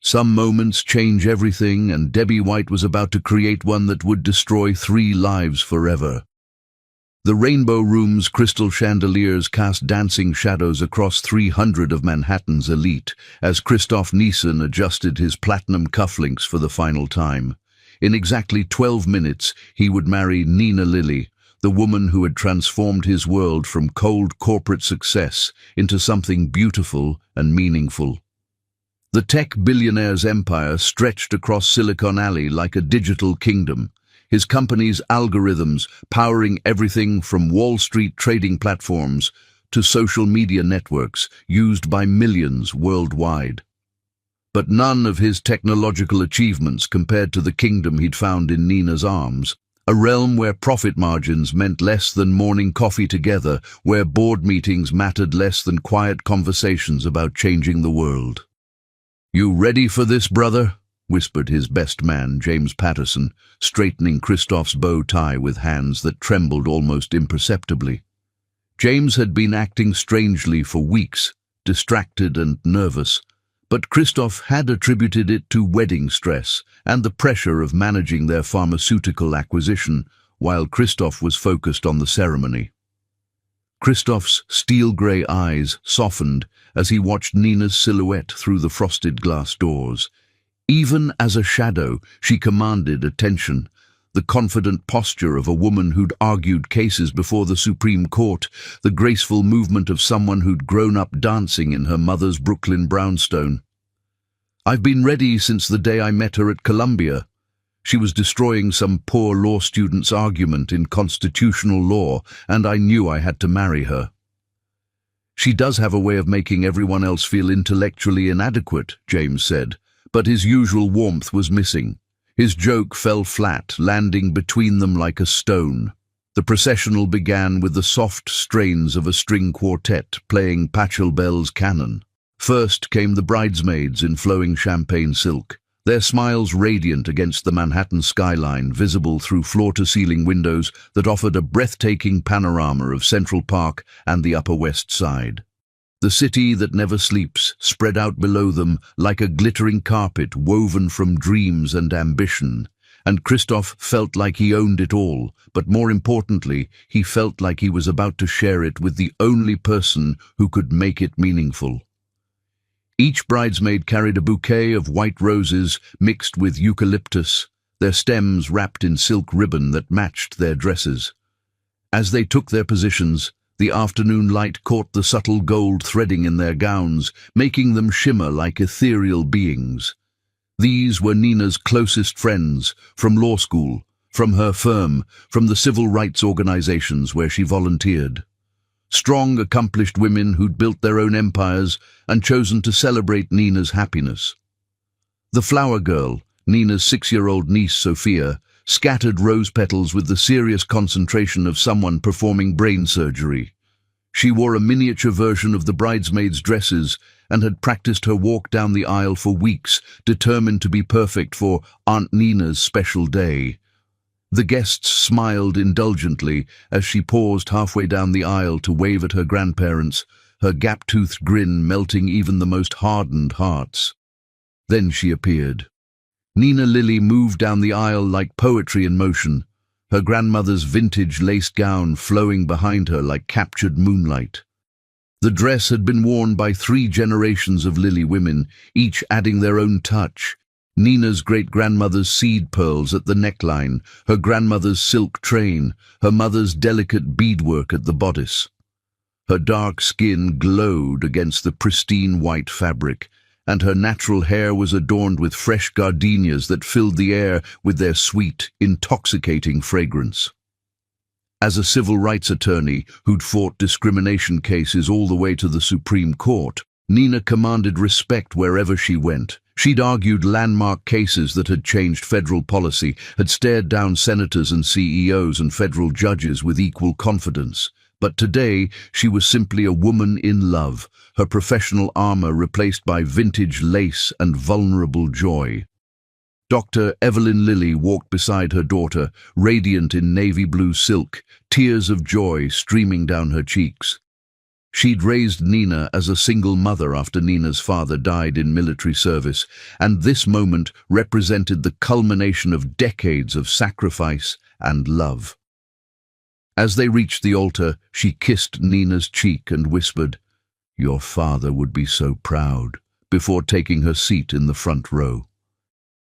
Some moments change everything, and Debbie White was about to create one that would destroy 3 lives forever. The Rainbow Room's crystal chandeliers cast dancing shadows across 300 of Manhattan's elite as Christoph Niesen adjusted his platinum cufflinks for the final time. In exactly 12 minutes, he would marry Nina Lilly, the woman who had transformed his world from cold corporate success into something beautiful and meaningful. The tech billionaire's empire stretched across Silicon Alley like a digital kingdom, his company's algorithms powering everything from Wall Street trading platforms to social media networks used by millions worldwide. But none of his technological achievements compared to the kingdom he'd found in Nina's arms, a realm where profit margins meant less than morning coffee together, where board meetings mattered less than quiet conversations about changing the world. "You ready for this, brother?" whispered his best man, James Patterson, straightening Christoph's bow tie with hands that trembled almost imperceptibly. James had been acting strangely for weeks, distracted and nervous, but Christoph had attributed it to wedding stress and the pressure of managing their pharmaceutical acquisition, while Christoph was focused on the ceremony. Christoph's steel-grey eyes softened as he watched Nina's silhouette through the frosted glass doors. Even as a shadow, she commanded attention, the confident posture of a woman who'd argued cases before the Supreme Court, the graceful movement of someone who'd grown up dancing in her mother's Brooklyn brownstone. "I've been ready since the day I met her at Columbia." She was destroying some poor law student's argument in constitutional law, and I knew I had to marry her. "She does have a way of making everyone else feel intellectually inadequate," James said, but his usual warmth was missing. His joke fell flat, landing between them like a stone. The processional began with the soft strains of a string quartet playing Pachelbel's canon. First came the bridesmaids in flowing champagne silk, their smiles radiant against the Manhattan skyline, visible through floor-to-ceiling windows that offered a breathtaking panorama of Central Park and the Upper West Side. The city that never sleeps spread out below them like a glittering carpet woven from dreams and ambition, and Christoph felt like he owned it all, but more importantly, he felt like he was about to share it with the only person who could make it meaningful. Each bridesmaid carried a bouquet of white roses mixed with eucalyptus, their stems wrapped in silk ribbon that matched their dresses. As they took their positions, the afternoon light caught the subtle gold threading in their gowns, making them shimmer like ethereal beings. These were Nina's closest friends, from law school, from her firm, from the civil rights organizations where she volunteered. Strong, accomplished women who'd built their own empires and chosen to celebrate Nina's happiness. The flower girl, Nina's 6-year-old niece Sophia, scattered rose petals with the serious concentration of someone performing brain surgery. She wore a miniature version of the bridesmaids' dresses and had practiced her walk down the aisle for weeks, determined to be perfect for Aunt Nina's special day. The guests smiled indulgently as she paused halfway down the aisle to wave at her grandparents, her gap-toothed grin melting even the most hardened hearts. Then she appeared. Nina Lilly moved down the aisle like poetry in motion, her grandmother's vintage lace gown flowing behind her like captured moonlight. The dress had been worn by 3 generations of Lilly women, each adding their own touch. Nina's great-grandmother's seed pearls at the neckline, her grandmother's silk train, her mother's delicate beadwork at the bodice. Her dark skin glowed against the pristine white fabric, and her natural hair was adorned with fresh gardenias that filled the air with their sweet, intoxicating fragrance. As a civil rights attorney who'd fought discrimination cases all the way to the Supreme Court, Nina commanded respect wherever she went. She'd argued landmark cases that had changed federal policy, had stared down senators and CEOs and federal judges with equal confidence. But today, she was simply a woman in love, her professional armor replaced by vintage lace and vulnerable joy. Dr. Evelyn Lilly walked beside her daughter, radiant in navy blue silk, tears of joy streaming down her cheeks. She'd raised Nina as a single mother after Nina's father died in military service, and this moment represented the culmination of decades of sacrifice and love. As they reached the altar, she kissed Nina's cheek and whispered, "Your father would be so proud," before taking her seat in the front row.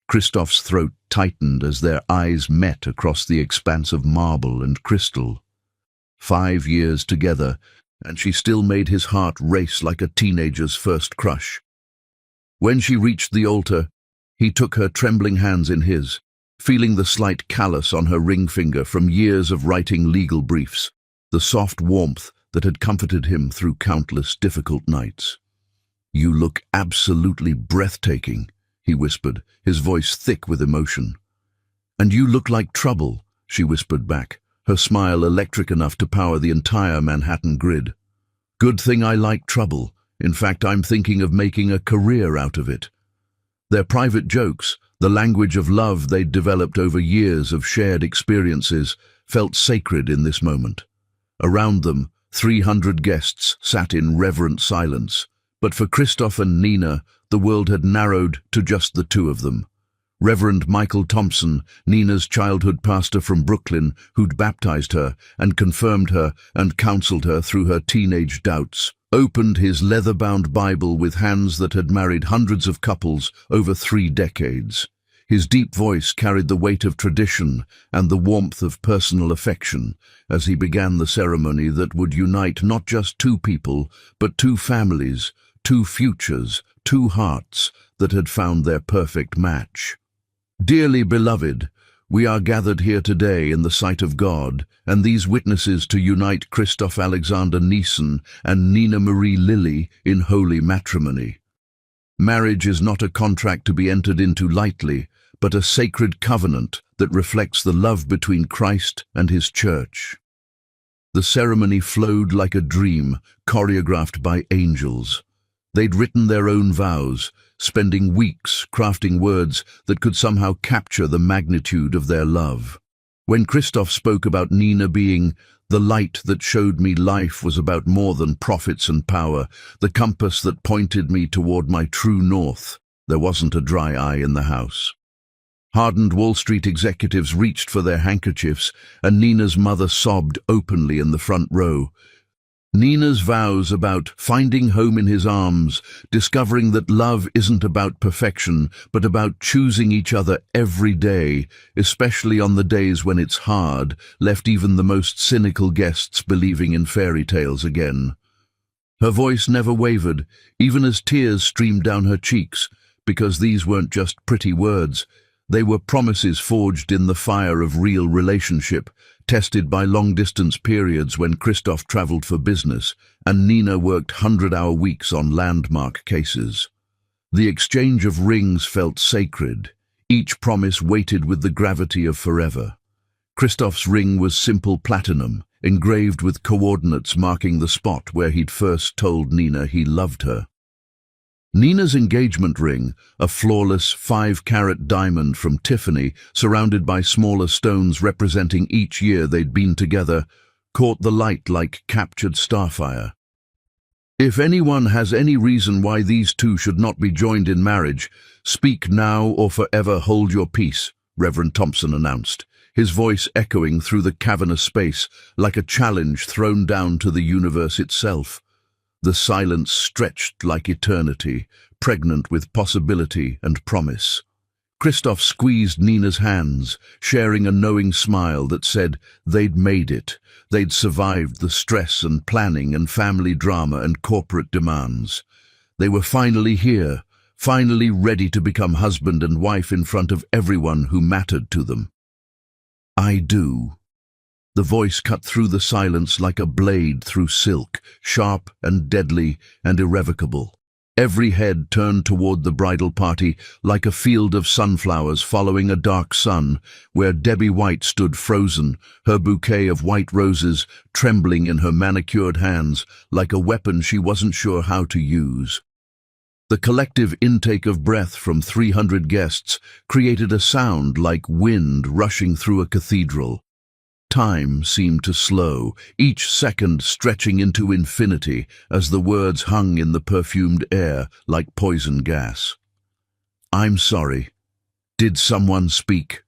Christoph's throat tightened as their eyes met across the expanse of marble and crystal. 5 years together, and she still made his heart race like a teenager's first crush. When she reached the altar, he took her trembling hands in his, feeling the slight callus on her ring finger from years of writing legal briefs, the soft warmth that had comforted him through countless difficult nights. "You look absolutely breathtaking," he whispered, his voice thick with emotion. "And you look like trouble," she whispered back, her smile electric enough to power the entire Manhattan grid. "Good thing I like trouble. In fact, I'm thinking of making a career out of it." Their private jokes, the language of love they'd developed over years of shared experiences, felt sacred in this moment. Around them, 300 guests sat in reverent silence. But for Christoph and Nina, the world had narrowed to just the two of them. Reverend Michael Thompson, Nina's childhood pastor from Brooklyn, who'd baptized her and confirmed her and counseled her through her teenage doubts, opened his leather-bound Bible with hands that had married hundreds of couples over 3 decades. His deep voice carried the weight of tradition and the warmth of personal affection as he began the ceremony that would unite not just 2 people, but 2 families, 2 futures, 2 hearts that had found their perfect match. "Dearly beloved, we are gathered here today in the sight of God, and these witnesses to unite Christoph Alexander Neeson and Nina Marie Lilly in holy matrimony. Marriage is not a contract to be entered into lightly, but a sacred covenant that reflects the love between Christ and his church." The ceremony flowed like a dream, choreographed by angels. They'd written their own vows, spending weeks crafting words that could somehow capture the magnitude of their love. When Christoph spoke about Nina being the light that showed me life was about more than profits and power, the compass that pointed me toward my true north, there wasn't a dry eye in the house. Hardened Wall Street executives reached for their handkerchiefs, and Nina's mother sobbed openly in the front row. Nina's vows about finding home in his arms, discovering that love isn't about perfection, but about choosing each other every day, especially on the days when it's hard, left even the most cynical guests believing in fairy tales again. Her voice never wavered, even as tears streamed down her cheeks, because these weren't just pretty words. They were promises forged in the fire of real relationship, tested by long-distance periods when Christoph traveled for business and Nina worked 100-hour weeks on landmark cases. The exchange of rings felt sacred, each promise weighted with the gravity of forever. Christoph's ring was simple platinum, engraved with coordinates marking the spot where he'd first told Nina he loved her. Nina's engagement ring, a flawless 5-carat diamond from Tiffany, surrounded by smaller stones representing each year they'd been together, caught the light like captured starfire. "If anyone has any reason why these 2 should not be joined in marriage, speak now or forever hold your peace," Reverend Thompson announced, his voice echoing through the cavernous space like a challenge thrown down to the universe itself. The silence stretched like eternity, pregnant with possibility and promise. Christoph squeezed Nina's hands, sharing a knowing smile that said they'd made it. They'd survived the stress and planning and family drama and corporate demands. They were finally here, finally ready to become husband and wife in front of everyone who mattered to them. "I do." The voice cut through the silence like a blade through silk, sharp and deadly and irrevocable. Every head turned toward the bridal party like a field of sunflowers following a dark sun, where Debbie White stood frozen, her bouquet of white roses trembling in her manicured hands like a weapon she wasn't sure how to use. The collective intake of breath from 300 guests created a sound like wind rushing through a cathedral. Time seemed to slow, each second stretching into infinity as the words hung in the perfumed air like poison gas. "I'm sorry. Did someone speak?"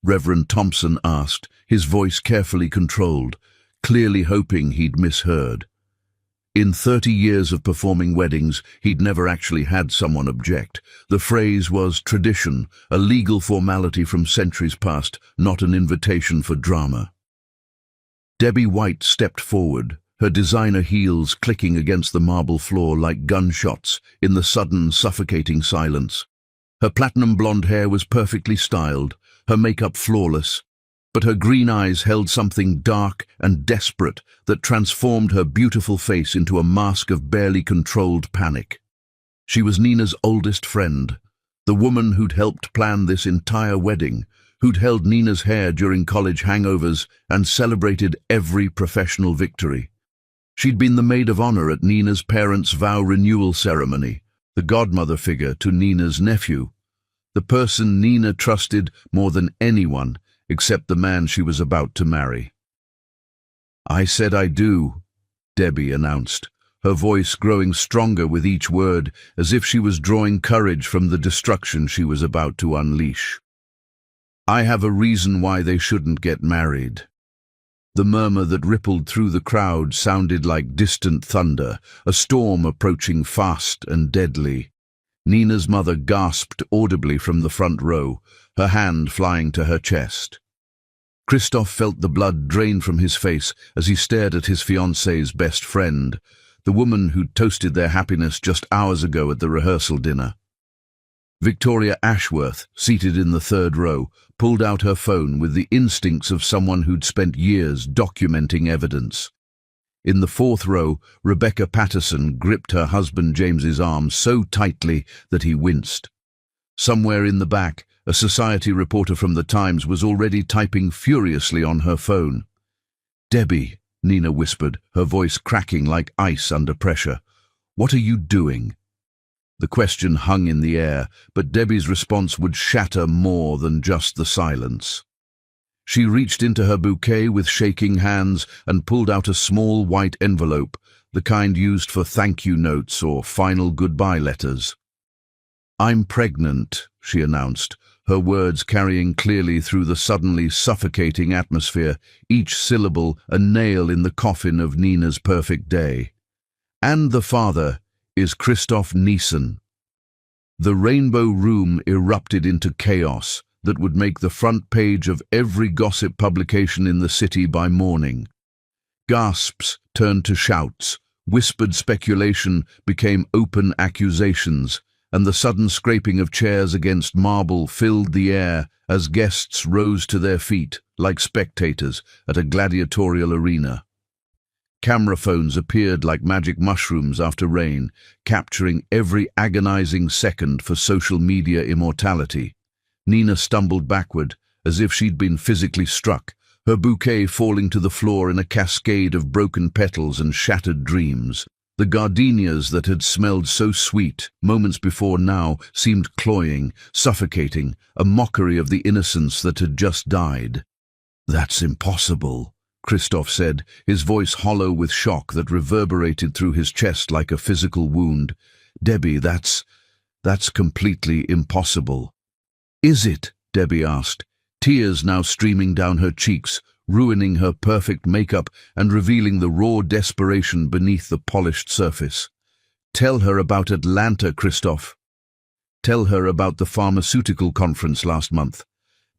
Reverend Thompson asked, his voice carefully controlled, clearly hoping he'd misheard. In 30 years of performing weddings, he'd never actually had someone object. The phrase was tradition, a legal formality from centuries past, not an invitation for drama. Debbie White stepped forward, her designer heels clicking against the marble floor like gunshots in the sudden, suffocating silence. Her platinum blonde hair was perfectly styled, her makeup flawless, but her green eyes held something dark and desperate that transformed her beautiful face into a mask of barely controlled panic. She was Nina's oldest friend, the woman who'd helped plan this entire wedding, who'd held Nina's hair during college hangovers and celebrated every professional victory. She'd been the maid of honor at Nina's parents' vow renewal ceremony, the godmother figure to Nina's nephew, the person Nina trusted more than anyone except the man she was about to marry. "I said I do," Debbie announced, her voice growing stronger with each word, as if she was drawing courage from the destruction she was about to unleash. "I have a reason why they shouldn't get married." The murmur that rippled through the crowd sounded like distant thunder, a storm approaching fast and deadly. Nina's mother gasped audibly from the front row, her hand flying to her chest. Christoph felt the blood drain from his face as he stared at his fiancée's best friend, the woman who'd toasted their happiness just hours ago at the rehearsal dinner. Victoria Ashworth, seated in the third row, pulled out her phone with the instincts of someone who'd spent years documenting evidence. In the fourth row, Rebecca Patterson gripped her husband James's arm so tightly that he winced. Somewhere in the back, a society reporter from the Times was already typing furiously on her phone. "Debbie," Nina whispered, her voice cracking like ice under pressure, "what are you doing?" The question hung in the air, but Debbie's response would shatter more than just the silence. She reached into her bouquet with shaking hands and pulled out a small white envelope, the kind used for thank you notes or final goodbye letters. "I'm pregnant," she announced, her words carrying clearly through the suddenly suffocating atmosphere, each syllable a nail in the coffin of Nina's perfect day. "And the father is Christoph Neeson." The Rainbow Room erupted into chaos that would make the front page of every gossip publication in the city by morning. Gasps turned to shouts, whispered speculation became open accusations, and the sudden scraping of chairs against marble filled the air as guests rose to their feet like spectators at a gladiatorial arena. Camera phones appeared like magic mushrooms after rain, capturing every agonizing second for social media immortality. Nina stumbled backward, as if she'd been physically struck, her bouquet falling to the floor in a cascade of broken petals and shattered dreams. The gardenias that had smelled so sweet moments before now seemed cloying, suffocating, a mockery of the innocence that had just died. "That's impossible," Christoph said, his voice hollow with shock that reverberated through his chest like a physical wound. "Debbie, that's completely impossible." "Is it?" Debbie asked, tears now streaming down her cheeks, ruining her perfect makeup and revealing the raw desperation beneath the polished surface. "Tell her about Atlanta, Christoph. Tell her about the pharmaceutical conference last month.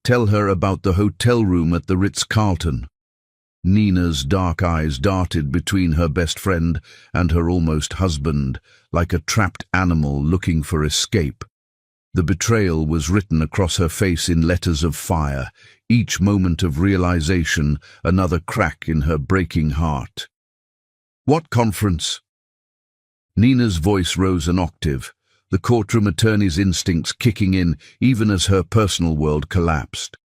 Tell her about the hotel room at the Ritz-Carlton." Nina's dark eyes darted between her best friend and her almost husband, like a trapped animal looking for escape. The betrayal was written across her face in letters of fire, each moment of realization another crack in her breaking heart. "What conference?" Nina's voice rose an octave, the courtroom attorney's instincts kicking in even as her personal world collapsed.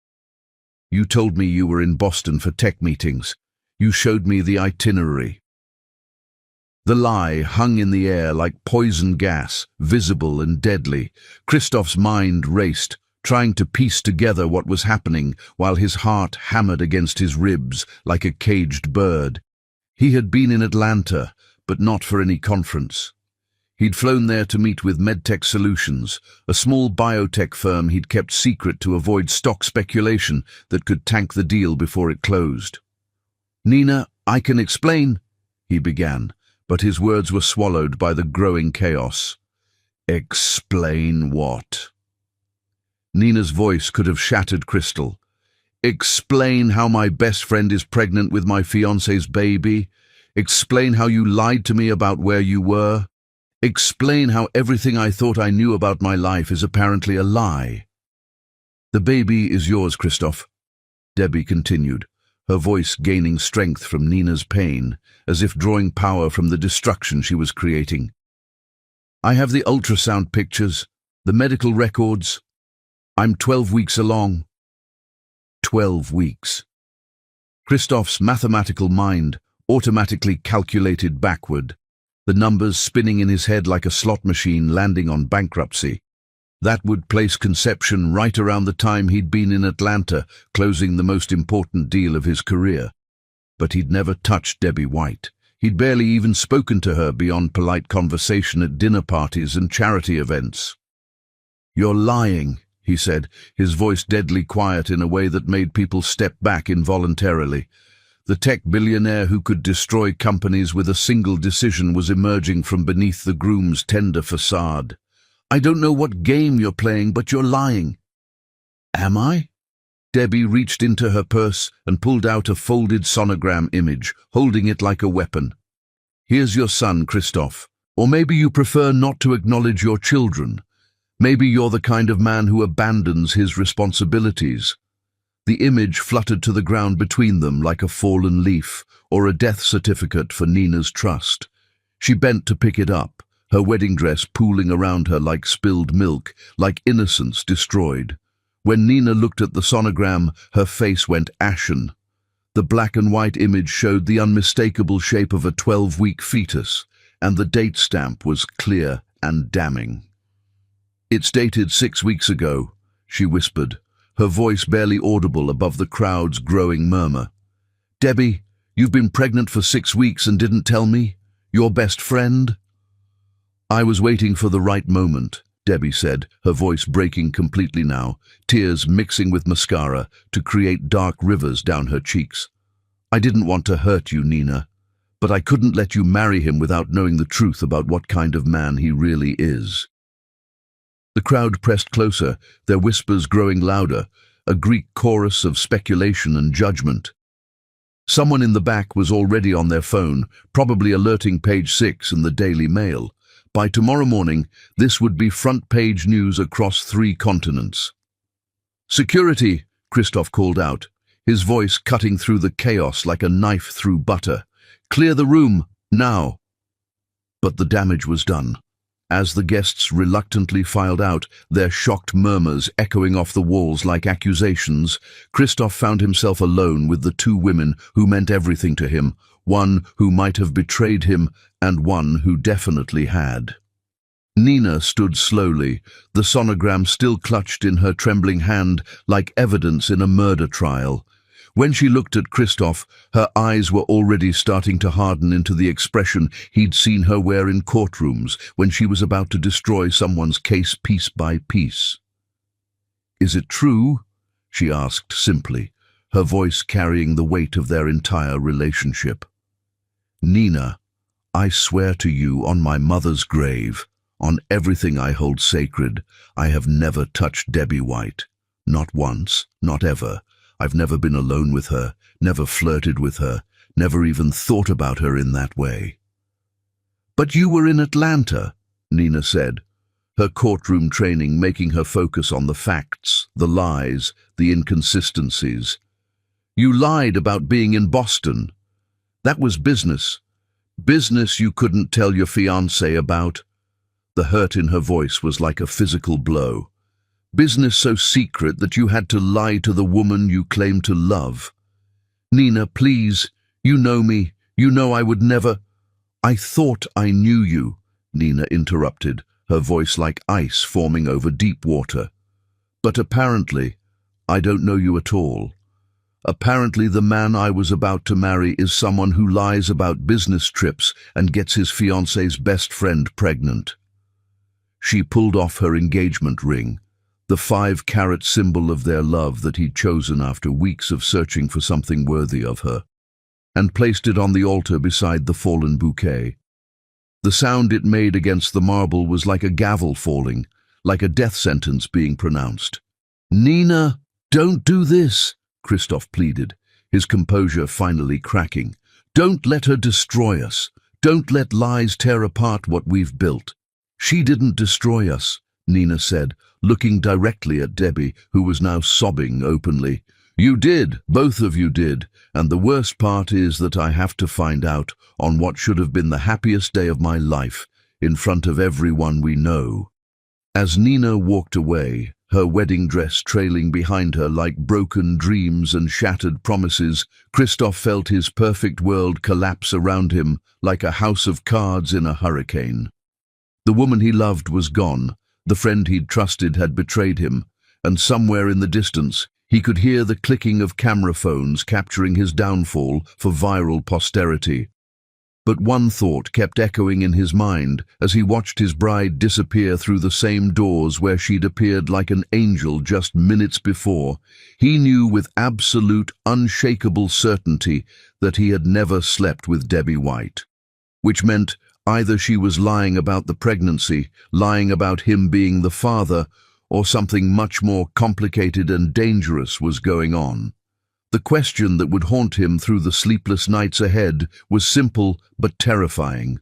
"You told me you were in Boston for tech meetings. You showed me the itinerary." The lie hung in the air like poison gas, visible and deadly. Christoph's mind raced, trying to piece together what was happening while his heart hammered against his ribs like a caged bird. He had been in Atlanta, but not for any conference. He'd flown there to meet with MedTech Solutions, a small biotech firm he'd kept secret to avoid stock speculation that could tank the deal before it closed. "Nina, I can explain," he began, but his words were swallowed by the growing chaos. "Explain what?" Nina's voice could have shattered crystal. "Explain how my best friend is pregnant with my fiancé's baby. Explain how you lied to me about where you were. Explain how everything I thought I knew about my life is apparently a lie." "The baby is yours, Christoph," Debbie continued, her voice gaining strength from Nina's pain, as if drawing power from the destruction she was creating. "I have the ultrasound pictures, the medical records. I'm 12 weeks along." 12 weeks. Christoph's mathematical mind automatically calculated backward, the numbers spinning in his head like a slot machine landing on bankruptcy. That would place conception right around the time he'd been in Atlanta, closing the most important deal of his career. But he'd never touched Debbie White. He'd barely even spoken to her beyond polite conversation at dinner parties and charity events. "You're lying," he said, his voice deadly quiet in a way that made people step back involuntarily. The tech billionaire who could destroy companies with a single decision was emerging from beneath the groom's tender facade. "I don't know what game you're playing, but you're lying." "Am I?" Debbie reached into her purse and pulled out a folded sonogram image, holding it like a weapon. "Here's your son, Christoph. Or maybe you prefer not to acknowledge your children. Maybe you're the kind of man who abandons his responsibilities." The image fluttered to the ground between them like a fallen leaf or a death certificate for Nina's trust. She bent to pick it up, her wedding dress pooling around her like spilled milk, like innocence destroyed. When Nina looked at the sonogram, her face went ashen. The black and white image showed the unmistakable shape of a 12-week fetus, and the date stamp was clear and damning. "It's dated 6 weeks ago," she whispered, her voice barely audible above the crowd's growing murmur. "Debbie, you've been pregnant for 6 weeks and didn't tell me? Your best friend?" "I was waiting for the right moment," Debbie said, her voice breaking completely now, tears mixing with mascara to create dark rivers down her cheeks. "I didn't want to hurt you, Nina, but I couldn't let you marry him without knowing the truth about what kind of man he really is." The crowd pressed closer, their whispers growing louder, a Greek chorus of speculation and judgment. Someone in the back was already on their phone, probably alerting Page 6 in the Daily Mail. By tomorrow morning, this would be front-page news across 3 continents. "Security," Christoph called out, his voice cutting through the chaos like a knife through butter. "Clear the room, now." But the damage was done. As the guests reluctantly filed out, their shocked murmurs echoing off the walls like accusations, Christoph found himself alone with the 2 women who meant everything to him, one who might have betrayed him and one who definitely had. Nina stood slowly, the sonogram still clutched in her trembling hand like evidence in a murder trial. When she looked at Christoph, her eyes were already starting to harden into the expression he'd seen her wear in courtrooms when she was about to destroy someone's case piece by piece. "Is it true?" she asked simply, her voice carrying the weight of their entire relationship. "Nina, I swear to you on my mother's grave, on everything I hold sacred, I have never touched Debbie White. Not once, not ever. I've never been alone with her, never flirted with her, never even thought about her in that way." "But you were in Atlanta," Nina said, her courtroom training making her focus on the facts, the lies, the inconsistencies. "You lied about being in Boston. That was business. Business you couldn't tell your fiancé about." The hurt in her voice was like a physical blow. "Business so secret that you had to lie to the woman you claim to love." "Nina, please, you know me. You know I would never—" "I thought I knew you," Nina interrupted, her voice like ice forming over deep water. But apparently, I don't know you at all. Apparently the man I was about to marry is someone who lies about business trips and gets his fiancée's best friend pregnant." She pulled off her engagement ring, the 5-carat symbol of their love that he'd chosen after weeks of searching for something worthy of her, and placed it on the altar beside the fallen bouquet. The sound it made against the marble was like a gavel falling, like a death sentence being pronounced. "Nina, don't do this," Christoph pleaded, his composure finally cracking. "Don't let her destroy us. Don't let lies tear apart what we've built." "She didn't destroy us," Nina said, looking directly at Debbie, who was now sobbing openly. "You did, both of you did, and the worst part is that I have to find out on what should have been the happiest day of my life, in front of everyone we know." As Nina walked away, her wedding dress trailing behind her like broken dreams and shattered promises, Christoph felt his perfect world collapse around him like a house of cards in a hurricane. The woman he loved was gone, the friend he'd trusted had betrayed him, and somewhere in the distance, he could hear the clicking of camera phones capturing his downfall for viral posterity. But one thought kept echoing in his mind as he watched his bride disappear through the same doors where she'd appeared like an angel just minutes before. He knew with absolute, unshakable certainty that he had never slept with Debbie White, which meant either she was lying about the pregnancy, lying about him being the father, or something much more complicated and dangerous was going on. The question that would haunt him through the sleepless nights ahead was simple but terrifying.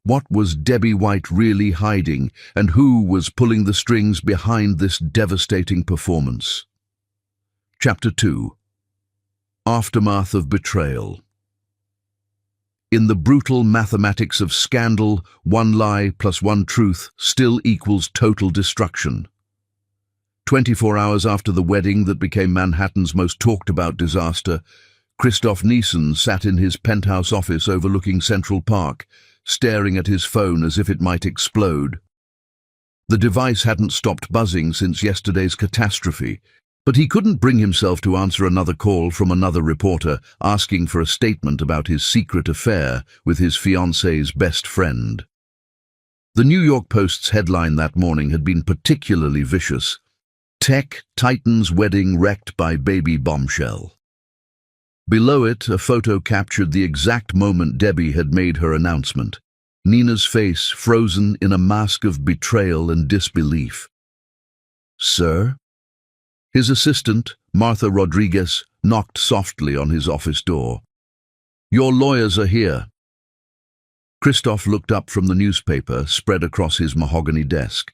What was Debbie White really hiding, and who was pulling the strings behind this devastating performance? Chapter 2. Aftermath of Betrayal. In the brutal mathematics of scandal, one lie plus one truth still equals total destruction. 24 hours after the wedding that became Manhattan's most talked-about disaster, Christoph Niesen sat in his penthouse office overlooking Central Park, staring at his phone as if it might explode. The device hadn't stopped buzzing since yesterday's catastrophe, but he couldn't bring himself to answer another call from another reporter asking for a statement about his secret affair with his fiancée's best friend. The New York Post's headline that morning had been particularly vicious: "Tech Titan's Wedding Wrecked by Baby Bombshell." Below it, a photo captured the exact moment Debbie had made her announcement, Nina's face frozen in a mask of betrayal and disbelief. "Sir?" His assistant, Martha Rodriguez, knocked softly on his office door. "Your lawyers are here." Christoph looked up from the newspaper spread across his mahogany desk.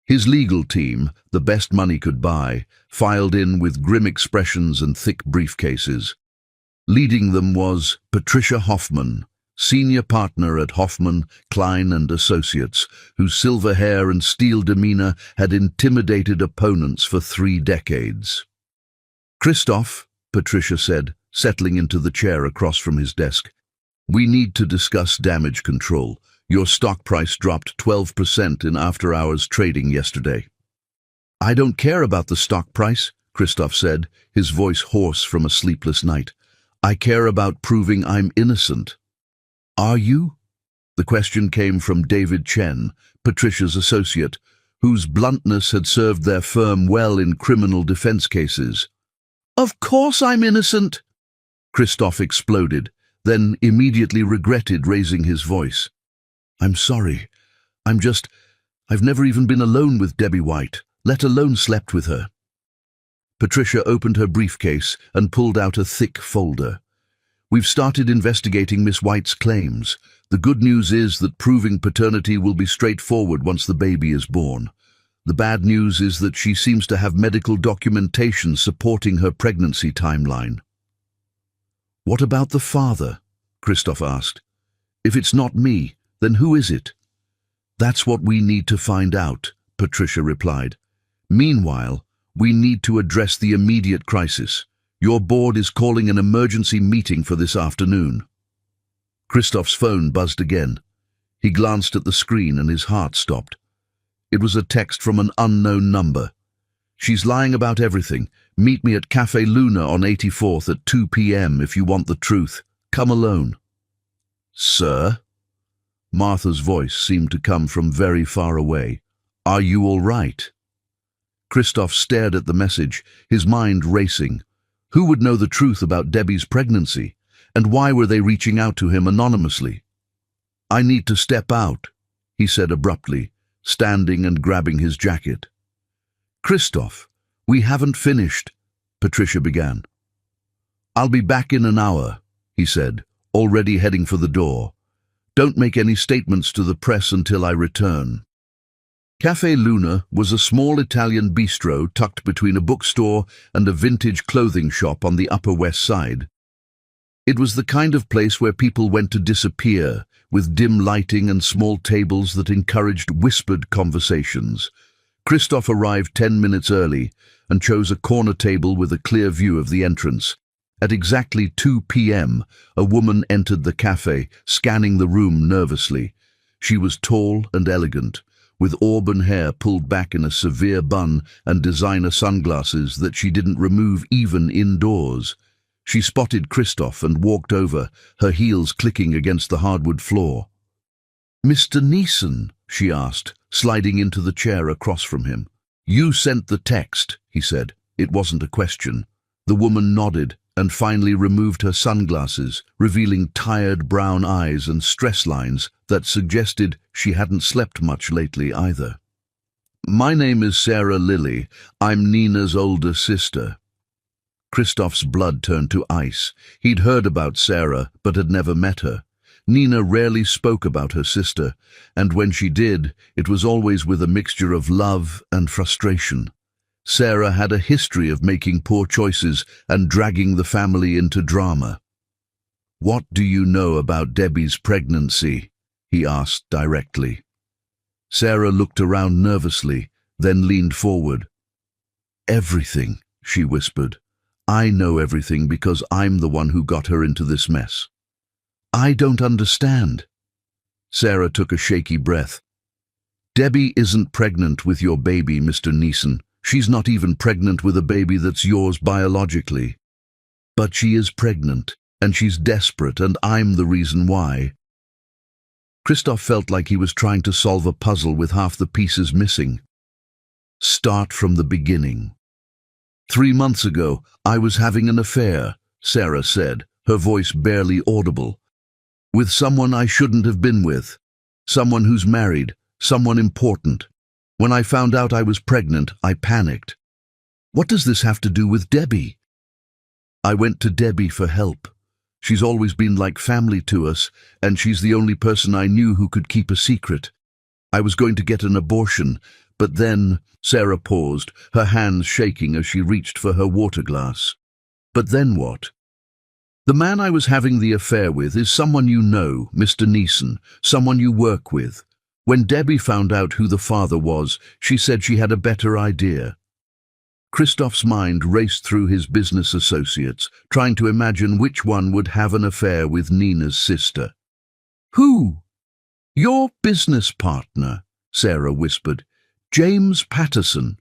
His legal team, the best money could buy, filed in with grim expressions and thick briefcases. Leading them was Patricia Hoffman, senior partner at Hoffman, Klein and Associates, whose silver hair and steel demeanor had intimidated opponents for 3 decades. "Christoph," Patricia said, settling into the chair across from his desk, "we need to discuss damage control. Your stock price dropped 12% in after-hours trading yesterday." "I don't care about the stock price," Christoph said, his voice hoarse from a sleepless night. "I care about proving I'm innocent." "Are you?" The question came from David Chen, Patricia's associate, whose bluntness had served their firm well in criminal defense cases. "Of course I'm innocent!" Christoph exploded, then immediately regretted raising his voice. "I'm sorry. I've never even been alone with Debbie White, let alone slept with her." Patricia opened her briefcase and pulled out a thick folder. "We've started investigating Miss White's claims. The good news is that proving paternity will be straightforward once the baby is born. The bad news is that she seems to have medical documentation supporting her pregnancy timeline." "What about the father?" Christoph asked. "If it's not me, then who is it?" "That's what we need to find out," Patricia replied. "Meanwhile, we need to address the immediate crisis. Your board is calling an emergency meeting for this afternoon." Christoph's phone buzzed again. He glanced at the screen and his heart stopped. It was a text from an unknown number. She's lying about everything. Meet me at Cafe Luna on 84th at 2 p.m. if you want the truth. Come alone." "Sir?" Martha's voice seemed to come from very far away. "Are you all right?" Christoph stared at the message, his mind racing. Who would know the truth about Debbie's pregnancy? And why were they reaching out to him anonymously? "I need to step out," he said abruptly, standing and grabbing his jacket. "Christoph, we haven't finished," Patricia began. "I'll be back in an hour," he said, already heading for the door. "Don't make any statements to the press until I return." Cafe Luna was a small Italian bistro tucked between a bookstore and a vintage clothing shop on the Upper West Side. It was the kind of place where people went to disappear, with dim lighting and small tables that encouraged whispered conversations. Christoph arrived 10 minutes early and chose a corner table with a clear view of the entrance. At exactly 2 p.m., a woman entered the cafe, scanning the room nervously. She was tall and elegant, with auburn hair pulled back in a severe bun and designer sunglasses that she didn't remove even indoors. She spotted Christoph and walked over, her heels clicking against the hardwood floor. "Mr. Neeson?" she asked, sliding into the chair across from him. "You sent the text," he said. It wasn't a question. The woman nodded and finally removed her sunglasses, revealing tired brown eyes and stress lines that suggested she hadn't slept much lately either. "My name is Sarah Lilly. I'm Nina's older sister." Christoph's blood turned to ice. He'd heard about Sarah, but had never met her. Nina rarely spoke about her sister, and when she did, it was always with a mixture of love and frustration. Sarah had a history of making poor choices and dragging the family into drama. "What do you know about Debbie's pregnancy?" he asked directly. Sarah looked around nervously, then leaned forward. "Everything," she whispered. "I know everything because I'm the one who got her into this mess." "I don't understand." Sarah took a shaky breath. "Debbie isn't pregnant with your baby, Mr. Neeson. She's not even pregnant with a baby that's yours biologically. But she is pregnant, and she's desperate, and I'm the reason why." Christoph felt like he was trying to solve a puzzle with half the pieces missing. "Start from the beginning." 3 months ago, I was having an affair," Sarah said, her voice barely audible. "With someone I shouldn't have been with. Someone who's married, someone important. When I found out I was pregnant, I panicked. What does this have to do with Debbie?" "I went to Debbie for help. She's always been like family to us, and she's the only person I knew who could keep a secret. I was going to get an abortion, but then," Sarah paused, her hands shaking as she reached for her water glass. "But then what?" "The man I was having the affair with is someone you know, Mr. Neeson, someone you work with. When Debbie found out who the father was, she said she had a better idea." Christoph's mind raced through his business associates, trying to imagine which one would have an affair with Nina's sister. "Who?" "Your business partner," Sarah whispered. "James Patterson."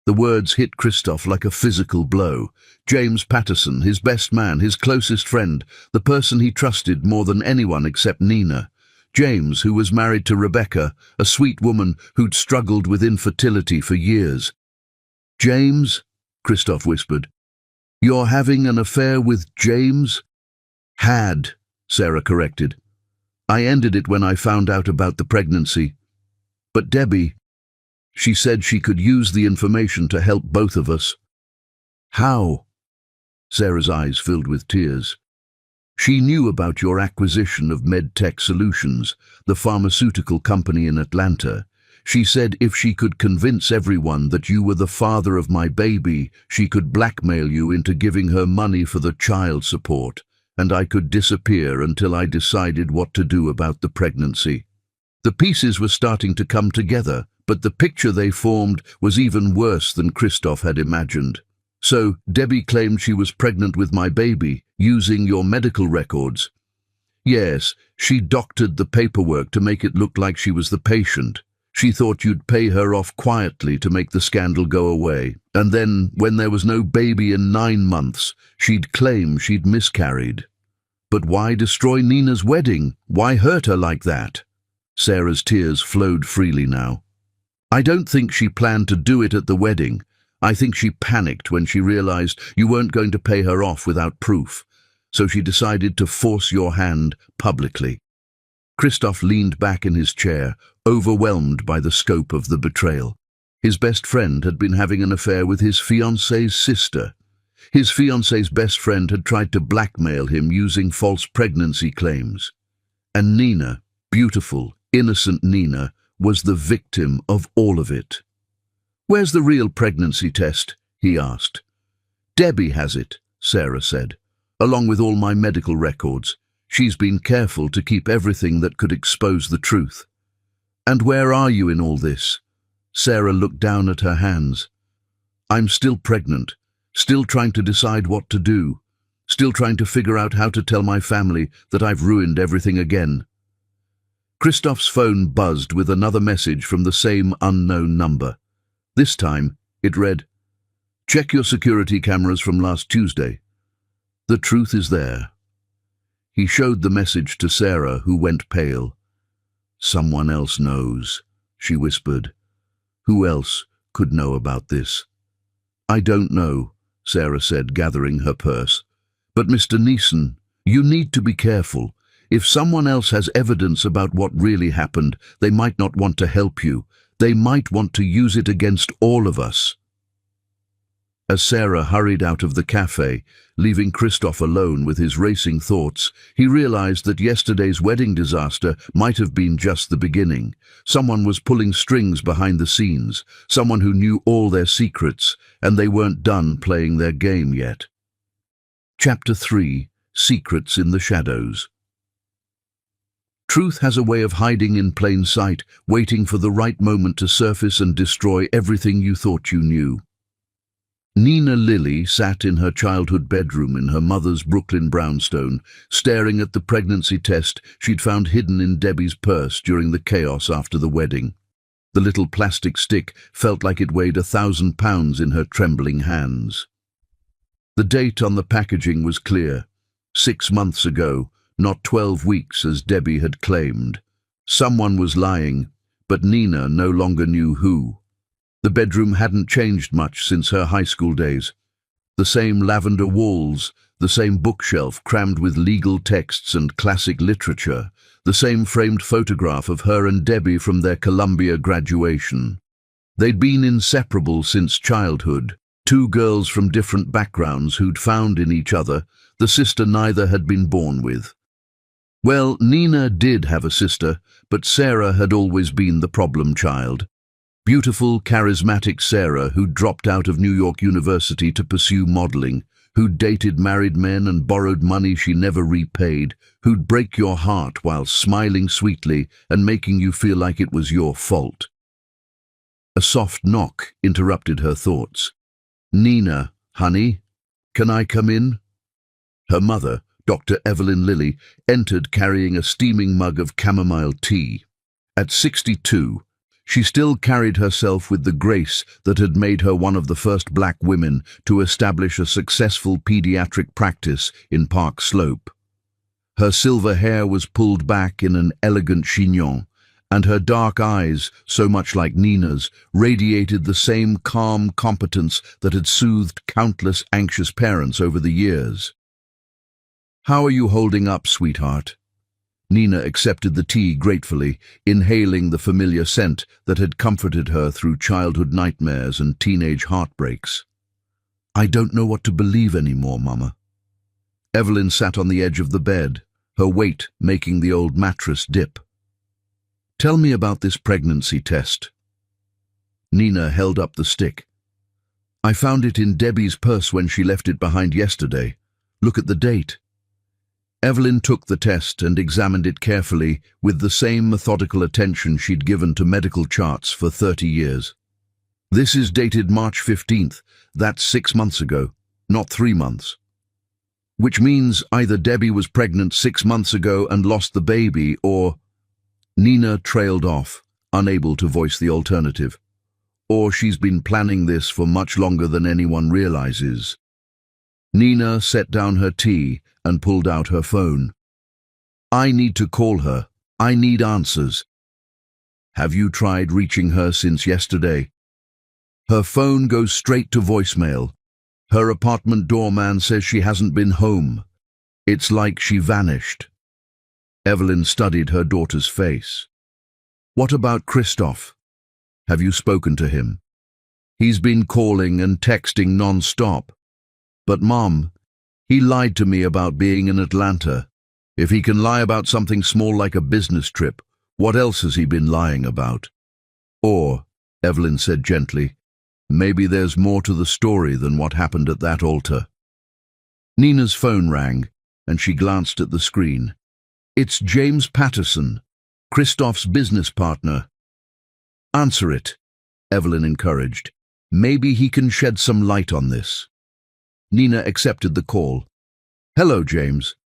The words hit Christoph like a physical blow. James Patterson, his best man, his closest friend, the person he trusted more than anyone except Nina. James, who was married to Rebecca, a sweet woman who'd struggled with infertility for years. "James," Christoph whispered. "You're having an affair with James?" "Had," Sarah corrected. "I ended it when I found out about the pregnancy. But Debbie, she said she could use the information to help both of us." "How?" Sarah's eyes filled with tears. "She knew about your acquisition of MedTech Solutions, the pharmaceutical company in Atlanta. She said if she could convince everyone that you were the father of my baby, she could blackmail you into giving her money for the child support, and I could disappear until I decided what to do about the pregnancy." The pieces were starting to come together, but the picture they formed was even worse than Christoph had imagined. "So, Debbie claimed she was pregnant with my baby, using your medical records." "Yes, she doctored the paperwork to make it look like she was the patient. She thought you'd pay her off quietly to make the scandal go away, and then, when there was no baby in 9 months, she'd claim she'd miscarried. But why destroy Nina's wedding? Why hurt her like that? Sarah's tears flowed freely now. I don't think she planned to do it at the wedding. I think she panicked when she realized you weren't going to pay her off without proof, so she decided to force your hand publicly. Christoph leaned back in his chair, overwhelmed by the scope of the betrayal. His best friend had been having an affair with his fiancée's sister. His fiancée's best friend had tried to blackmail him using false pregnancy claims. And Nina, beautiful, innocent Nina, was the victim of all of it. "Where's the real pregnancy test?" he asked. "Debbie has it," Sarah said, "along with all my medical records. She's been careful to keep everything that could expose the truth." "And where are you in all this?" Sarah looked down at her hands. "I'm still pregnant, still trying to decide what to do, still trying to figure out how to tell my family that I've ruined everything again." Christoph's phone buzzed with another message from the same unknown number. This time, it read, "Check your security cameras from last Tuesday. The truth is there." He showed the message to Sarah, who went pale. "Someone else knows," she whispered. "Who else could know about this?" "I don't know," Sarah said, gathering her purse. "But Mr. Neeson, you need to be careful. If someone else has evidence about what really happened, they might not want to help you. They might want to use it against all of us." As Sarah hurried out of the cafe, leaving Christoph alone with his racing thoughts, he realized that yesterday's wedding disaster might have been just the beginning. Someone was pulling strings behind the scenes, someone who knew all their secrets, and they weren't done playing their game yet. Chapter 3: Secrets in the Shadows. Truth has a way of hiding in plain sight, waiting for the right moment to surface and destroy everything you thought you knew. Nina Lilly sat in her childhood bedroom in her mother's Brooklyn brownstone, staring at the pregnancy test she'd found hidden in Debbie's purse during the chaos after the wedding. The little plastic stick felt like it weighed 1,000 pounds in her trembling hands. The date on the packaging was clear: 6 months ago, not 12 weeks as Debbie had claimed. Someone was lying, but Nina no longer knew who. The bedroom hadn't changed much since her high school days. The same lavender walls, the same bookshelf crammed with legal texts and classic literature, the same framed photograph of her and Debbie from their Columbia graduation. They'd been inseparable since childhood, 2 girls from different backgrounds who'd found in each other the sister neither had been born with. Well, Nina did have a sister, but Sarah had always been the problem child. Beautiful, charismatic Sarah, who'd dropped out of New York University to pursue modeling, who'd dated married men and borrowed money she never repaid, who'd break your heart while smiling sweetly and making you feel like it was your fault. A soft knock interrupted her thoughts. "Nina, honey, can I come in?" Her mother, Dr. Evelyn Lilly, entered carrying a steaming mug of chamomile tea. At 62, she still carried herself with the grace that had made her one of the first black women to establish a successful pediatric practice in Park Slope. Her silver hair was pulled back in an elegant chignon, and her dark eyes, so much like Nina's, radiated the same calm competence that had soothed countless anxious parents over the years. "How are you holding up, sweetheart?" Nina accepted the tea gratefully, inhaling the familiar scent that had comforted her through childhood nightmares and teenage heartbreaks. "I don't know what to believe anymore, Mama." Evelyn sat on the edge of the bed, her weight making the old mattress dip. "Tell me about this pregnancy test." Nina held up the stick. "I found it in Debbie's purse when she left it behind yesterday. Look at the date." Evelyn took the test and examined it carefully with the same methodical attention she'd given to medical charts for 30 years. "This is dated March 15th. That's 6 months ago, not 3 months. Which means either Debbie was pregnant 6 months ago and lost the baby, or—" Nina trailed off, unable to voice the alternative. Or she's been planning this for much longer than anyone realizes. Nina set down her tea and pulled out her phone. I need to call her. I need answers. Have you tried reaching her since yesterday? Her phone goes straight to voicemail. Her apartment doorman says she hasn't been home. It's like she vanished. Evelyn studied her daughter's face. What about Christoph? Have you spoken to him? He's been calling and texting non-stop. But Mom, he lied to me about being in Atlanta. If he can lie about something small like a business trip, what else has he been lying about? Or, Evelyn said gently, maybe there's more to the story than what happened at that altar. Nina's phone rang, and she glanced at the screen. It's James Patterson, Christoph's business partner. Answer it, Evelyn encouraged. Maybe he can shed some light on this. Nina accepted the call. Hello, James.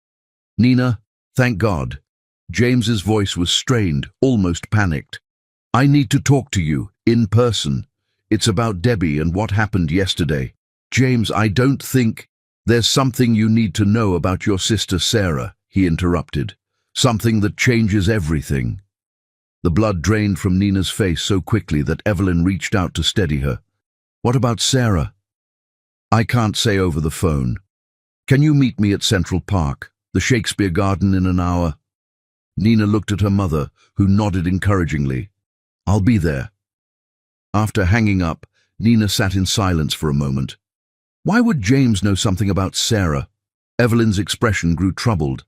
Nina, thank God. James's voice was strained, almost panicked. I need to talk to you, in person. It's about Debbie and what happened yesterday. James, I don't think... There's something you need to know about your sister Sarah, he interrupted. Something that changes everything. The blood drained from Nina's face so quickly that Evelyn reached out to steady her. What about Sarah? I can't say over the phone. Can you meet me at Central Park, the Shakespeare Garden, in an hour? Nina looked at her mother, who nodded encouragingly. I'll be there. After hanging up, Nina sat in silence for a moment. Why would James know something about Sarah? Evelyn's expression grew troubled.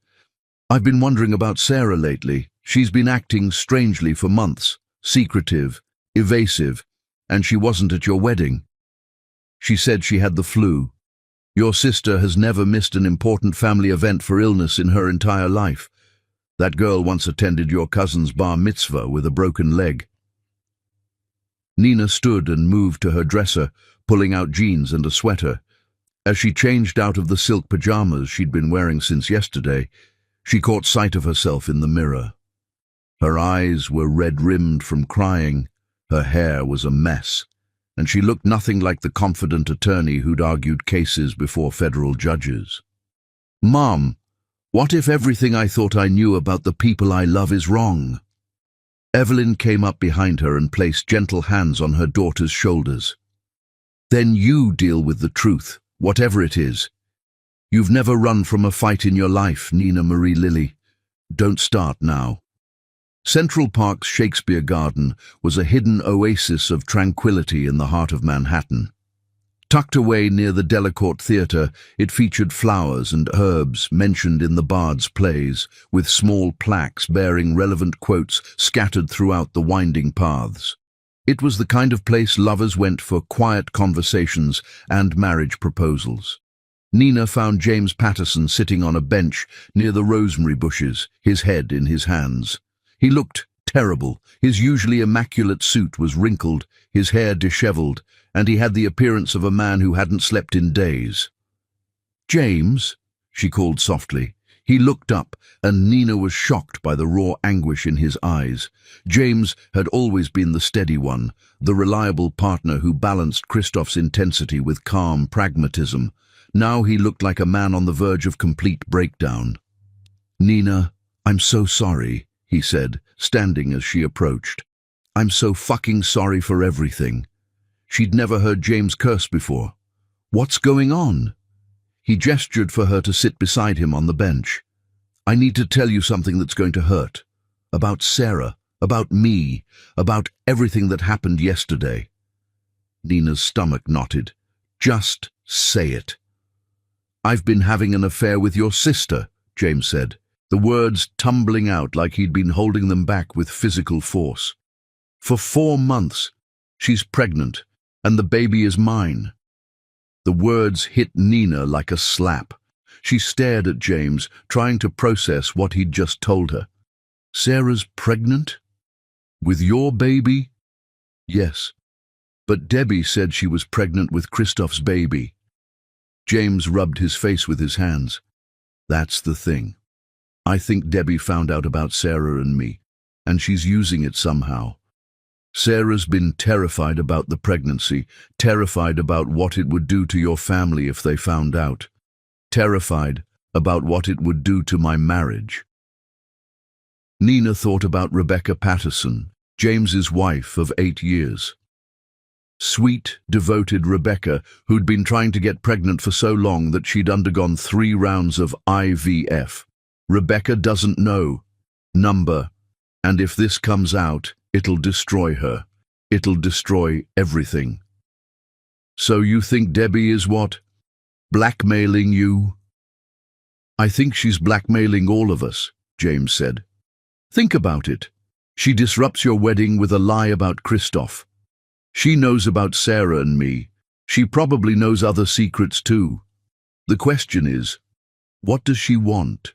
I've been wondering about Sarah lately. She's been acting strangely for months, secretive, evasive, and she wasn't at your wedding. She said she had the flu. Your sister has never missed an important family event for illness in her entire life. That girl once attended your cousin's bar mitzvah with a broken leg. Nina stood and moved to her dresser, pulling out jeans and a sweater. As she changed out of the silk pajamas she'd been wearing since yesterday, she caught sight of herself in the mirror. Her eyes were red-rimmed from crying, her hair was a mess, and she looked nothing like the confident attorney who'd argued cases before federal judges. Mom, what if everything I thought I knew about the people I love is wrong? Evelyn came up behind her and placed gentle hands on her daughter's shoulders. Then you deal with the truth, whatever it is. You've never run from a fight in your life, Nina Marie Lilly. Don't start now. Central Park's Shakespeare Garden was a hidden oasis of tranquility in the heart of Manhattan. Tucked away near the Delacorte Theatre, it featured flowers and herbs mentioned in the Bard's plays, with small plaques bearing relevant quotes scattered throughout the winding paths. It was the kind of place lovers went for quiet conversations and marriage proposals. Nina found James Patterson sitting on a bench near the rosemary bushes, his head in his hands. He looked terrible. His usually immaculate suit was wrinkled, his hair disheveled, and he had the appearance of a man who hadn't slept in days. James, she called softly. He looked up, and Nina was shocked by the raw anguish in his eyes. James had always been the steady one, the reliable partner who balanced Christoph's intensity with calm pragmatism. Now he looked like a man on the verge of complete breakdown. Nina, I'm so sorry, he said, standing as she approached. I'm so fucking sorry for everything. She'd never heard James curse before. What's going on? He gestured for her to sit beside him on the bench. I need to tell you something that's going to hurt. About Sarah, about me, about everything that happened yesterday. Nina's stomach knotted. Just say it. I've been having an affair with your sister, James said, the words tumbling out like he'd been holding them back with physical force. For 4 months, she's pregnant, and the baby is mine. The words hit Nina like a slap. She stared at James, trying to process what he'd just told her. Sarah's pregnant? With your baby? Yes. But Debbie said she was pregnant with Christoph's baby. James rubbed his face with his hands. That's the thing. I think Debbie found out about Sarah and me, and she's using it somehow. Sarah's been terrified about the pregnancy, terrified about what it would do to your family if they found out, terrified about what it would do to my marriage. Nina thought about Rebecca Patterson, James's wife of 8 years. Sweet, devoted Rebecca, who'd been trying to get pregnant for so long that she'd undergone 3 rounds of IVF. Rebecca doesn't know. Number. And if this comes out, it'll destroy her. It'll destroy everything. So you think Debbie is what? Blackmailing you? I think she's blackmailing all of us, James said. Think about it. She disrupts your wedding with a lie about Christoph. She knows about Sarah and me. She probably knows other secrets too. The question is, what does she want?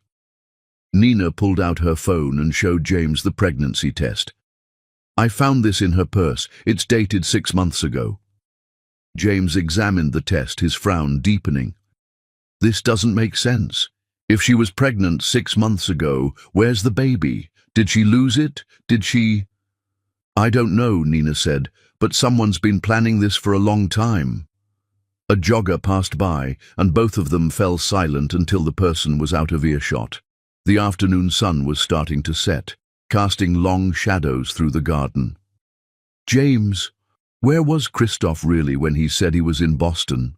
Nina pulled out her phone and showed James the pregnancy test. I found this in her purse. It's dated 6 months ago. James examined the test, his frown deepening. This doesn't make sense. If she was pregnant 6 months ago, where's the baby? Did she lose it? Did she... I don't know, Nina said, but someone's been planning this for a long time. A jogger passed by, and both of them fell silent until the person was out of earshot. The afternoon sun was starting to set, casting long shadows through the garden. James, where was Christoph really when he said he was in Boston?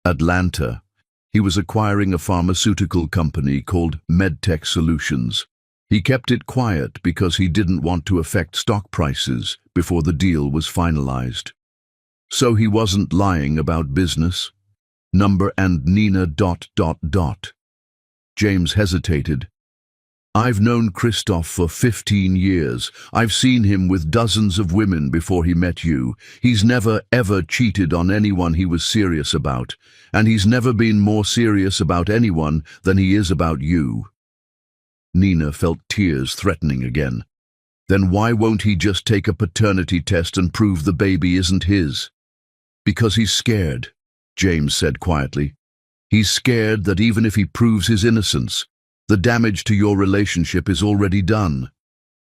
Atlanta. He was acquiring a pharmaceutical company called MedTech Solutions. He kept it quiet because he didn't want to affect stock prices before the deal was finalized. So he wasn't lying about business. Number and Nina ... James hesitated. I've known Christoph for 15 years. I've seen him with dozens of women before he met you. He's never ever cheated on anyone he was serious about, and he's never been more serious about anyone than he is about you. Nina felt tears threatening again. Then why won't he just take a paternity test and prove the baby isn't his? Because he's scared, James said quietly. He's scared that even if he proves his innocence, the damage to your relationship is already done.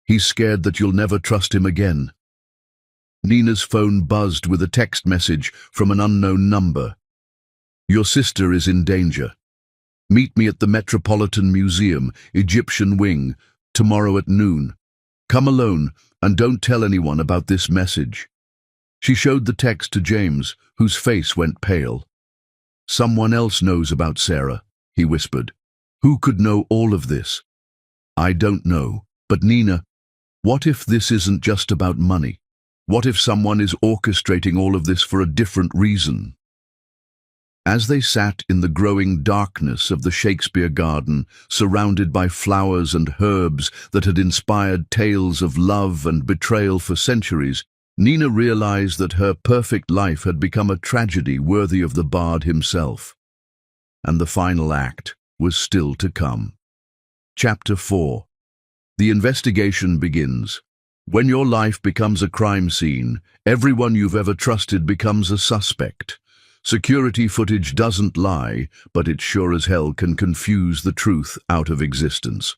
He's scared that you'll never trust him again. Nina's phone buzzed with a text message from an unknown number. Your sister is in danger. Meet me at the Metropolitan Museum, Egyptian Wing, tomorrow at noon. Come alone and don't tell anyone about this message. She showed the text to James, whose face went pale. Someone else knows about Sarah, he whispered. Who could know all of this? I don't know, but Nina, what if this isn't just about money? What if someone is orchestrating all of this for a different reason? As they sat in the growing darkness of the Shakespeare Garden, surrounded by flowers and herbs that had inspired tales of love and betrayal for centuries, Nina realized that her perfect life had become a tragedy worthy of the bard himself. And the final act was still to come. Chapter 4. The investigation begins. When your life becomes a crime scene, everyone you've ever trusted becomes a suspect. Security footage doesn't lie, but it sure as hell can confuse the truth out of existence.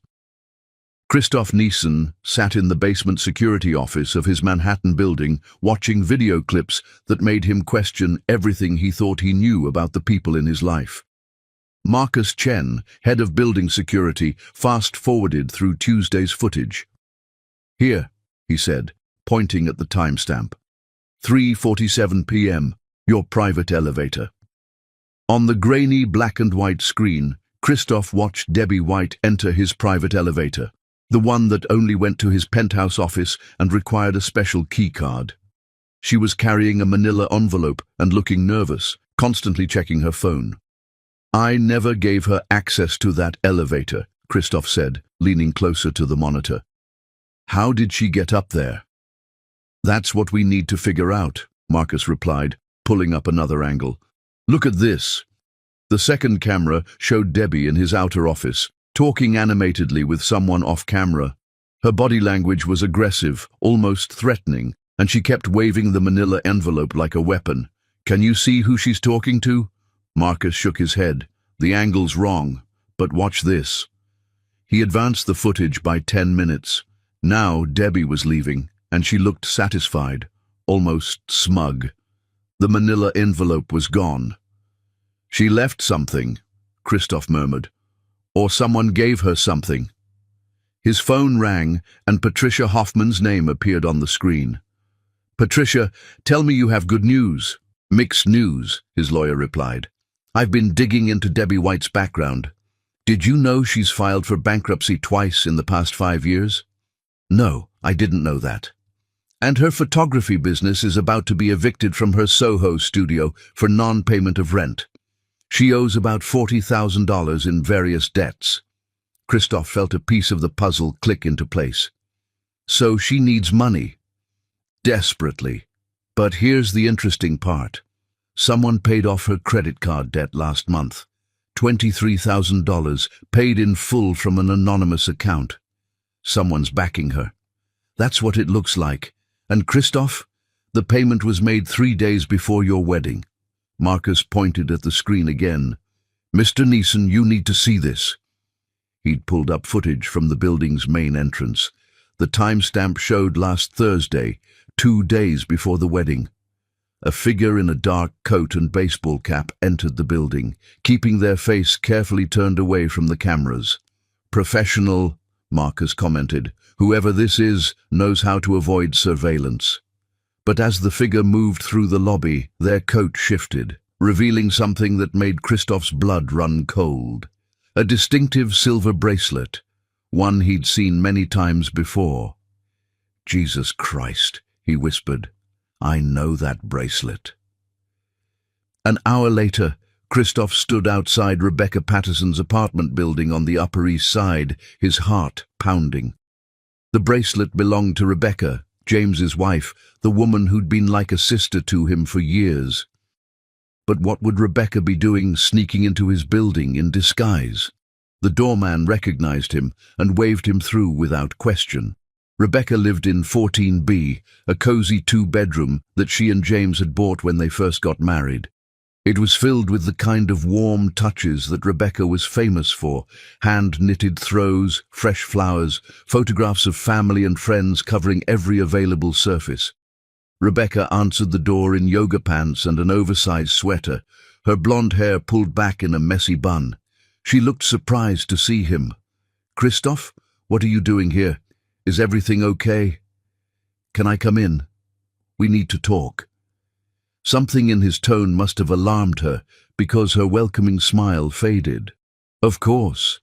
Christoph Niesen sat in the basement security office of his Manhattan building, watching video clips that made him question everything he thought he knew about the people in his life. Marcus Chen, head of building security, fast-forwarded through Tuesday's footage. Here, he said, pointing at the timestamp. 3:47 p.m., your private elevator. On the grainy black and white screen, Christoph watched Debbie White enter his private elevator, the one that only went to his penthouse office and required a special key card. She was carrying a manila envelope and looking nervous, constantly checking her phone. I never gave her access to that elevator, Christoph said, leaning closer to the monitor. How did she get up there? That's what we need to figure out, Marcus replied, pulling up another angle. Look at this. The second camera showed Debbie in his outer office, talking animatedly with someone off camera. Her body language was aggressive, almost threatening, and she kept waving the manila envelope like a weapon. Can you see who she's talking to? Marcus shook his head. The angle's wrong, but watch this. He advanced the footage by 10 minutes. Now Debbie was leaving, and she looked satisfied, almost smug. The manila envelope was gone. "She left something," Christoph murmured. "Or someone gave her something." His phone rang, and Patricia Hoffman's name appeared on the screen. "Patricia, tell me you have good news." "Mixed news," his lawyer replied. "I've been digging into Debbie White's background. Did you know she's filed for bankruptcy twice in the past 5 years?" "No, I didn't know that." "And her photography business is about to be evicted from her Soho studio for non-payment of rent. She owes about $40,000 in various debts." Christoph felt a piece of the puzzle click into place. So she needs money. Desperately. But here's the interesting part. Someone paid off her credit card debt last month. $23,000, paid in full from an anonymous account. Someone's backing her. That's what it looks like. And Christoph, the payment was made 3 days before your wedding. Marcus pointed at the screen again. "Mr. Neeson, you need to see this." He'd pulled up footage from the building's main entrance. The timestamp showed last Thursday, 2 days before the wedding. A figure in a dark coat and baseball cap entered the building, keeping their face carefully turned away from the cameras. "Professional," Marcus commented. "Whoever this is knows how to avoid surveillance." But as the figure moved through the lobby, their coat shifted, revealing something that made Christoph's blood run cold. A distinctive silver bracelet, one he'd seen many times before. "Jesus Christ," he whispered. "I know that bracelet." An hour later, Christoph stood outside Rebecca Patterson's apartment building on the Upper East Side, his heart pounding. The bracelet belonged to Rebecca, James's wife, the woman who'd been like a sister to him for years. But what would Rebecca be doing sneaking into his building in disguise? The doorman recognized him and waved him through without question. Rebecca lived in 14B, a cozy 2-bedroom that she and James had bought when they first got married. It was filled with the kind of warm touches that Rebecca was famous for: hand-knitted throws, fresh flowers, photographs of family and friends covering every available surface. Rebecca answered the door in yoga pants and an oversized sweater, her blonde hair pulled back in a messy bun. She looked surprised to see him. "Christoph, what are you doing here? Is everything okay?" "Can I come in? We need to talk." Something in his tone must have alarmed her, because her welcoming smile faded. "Of course.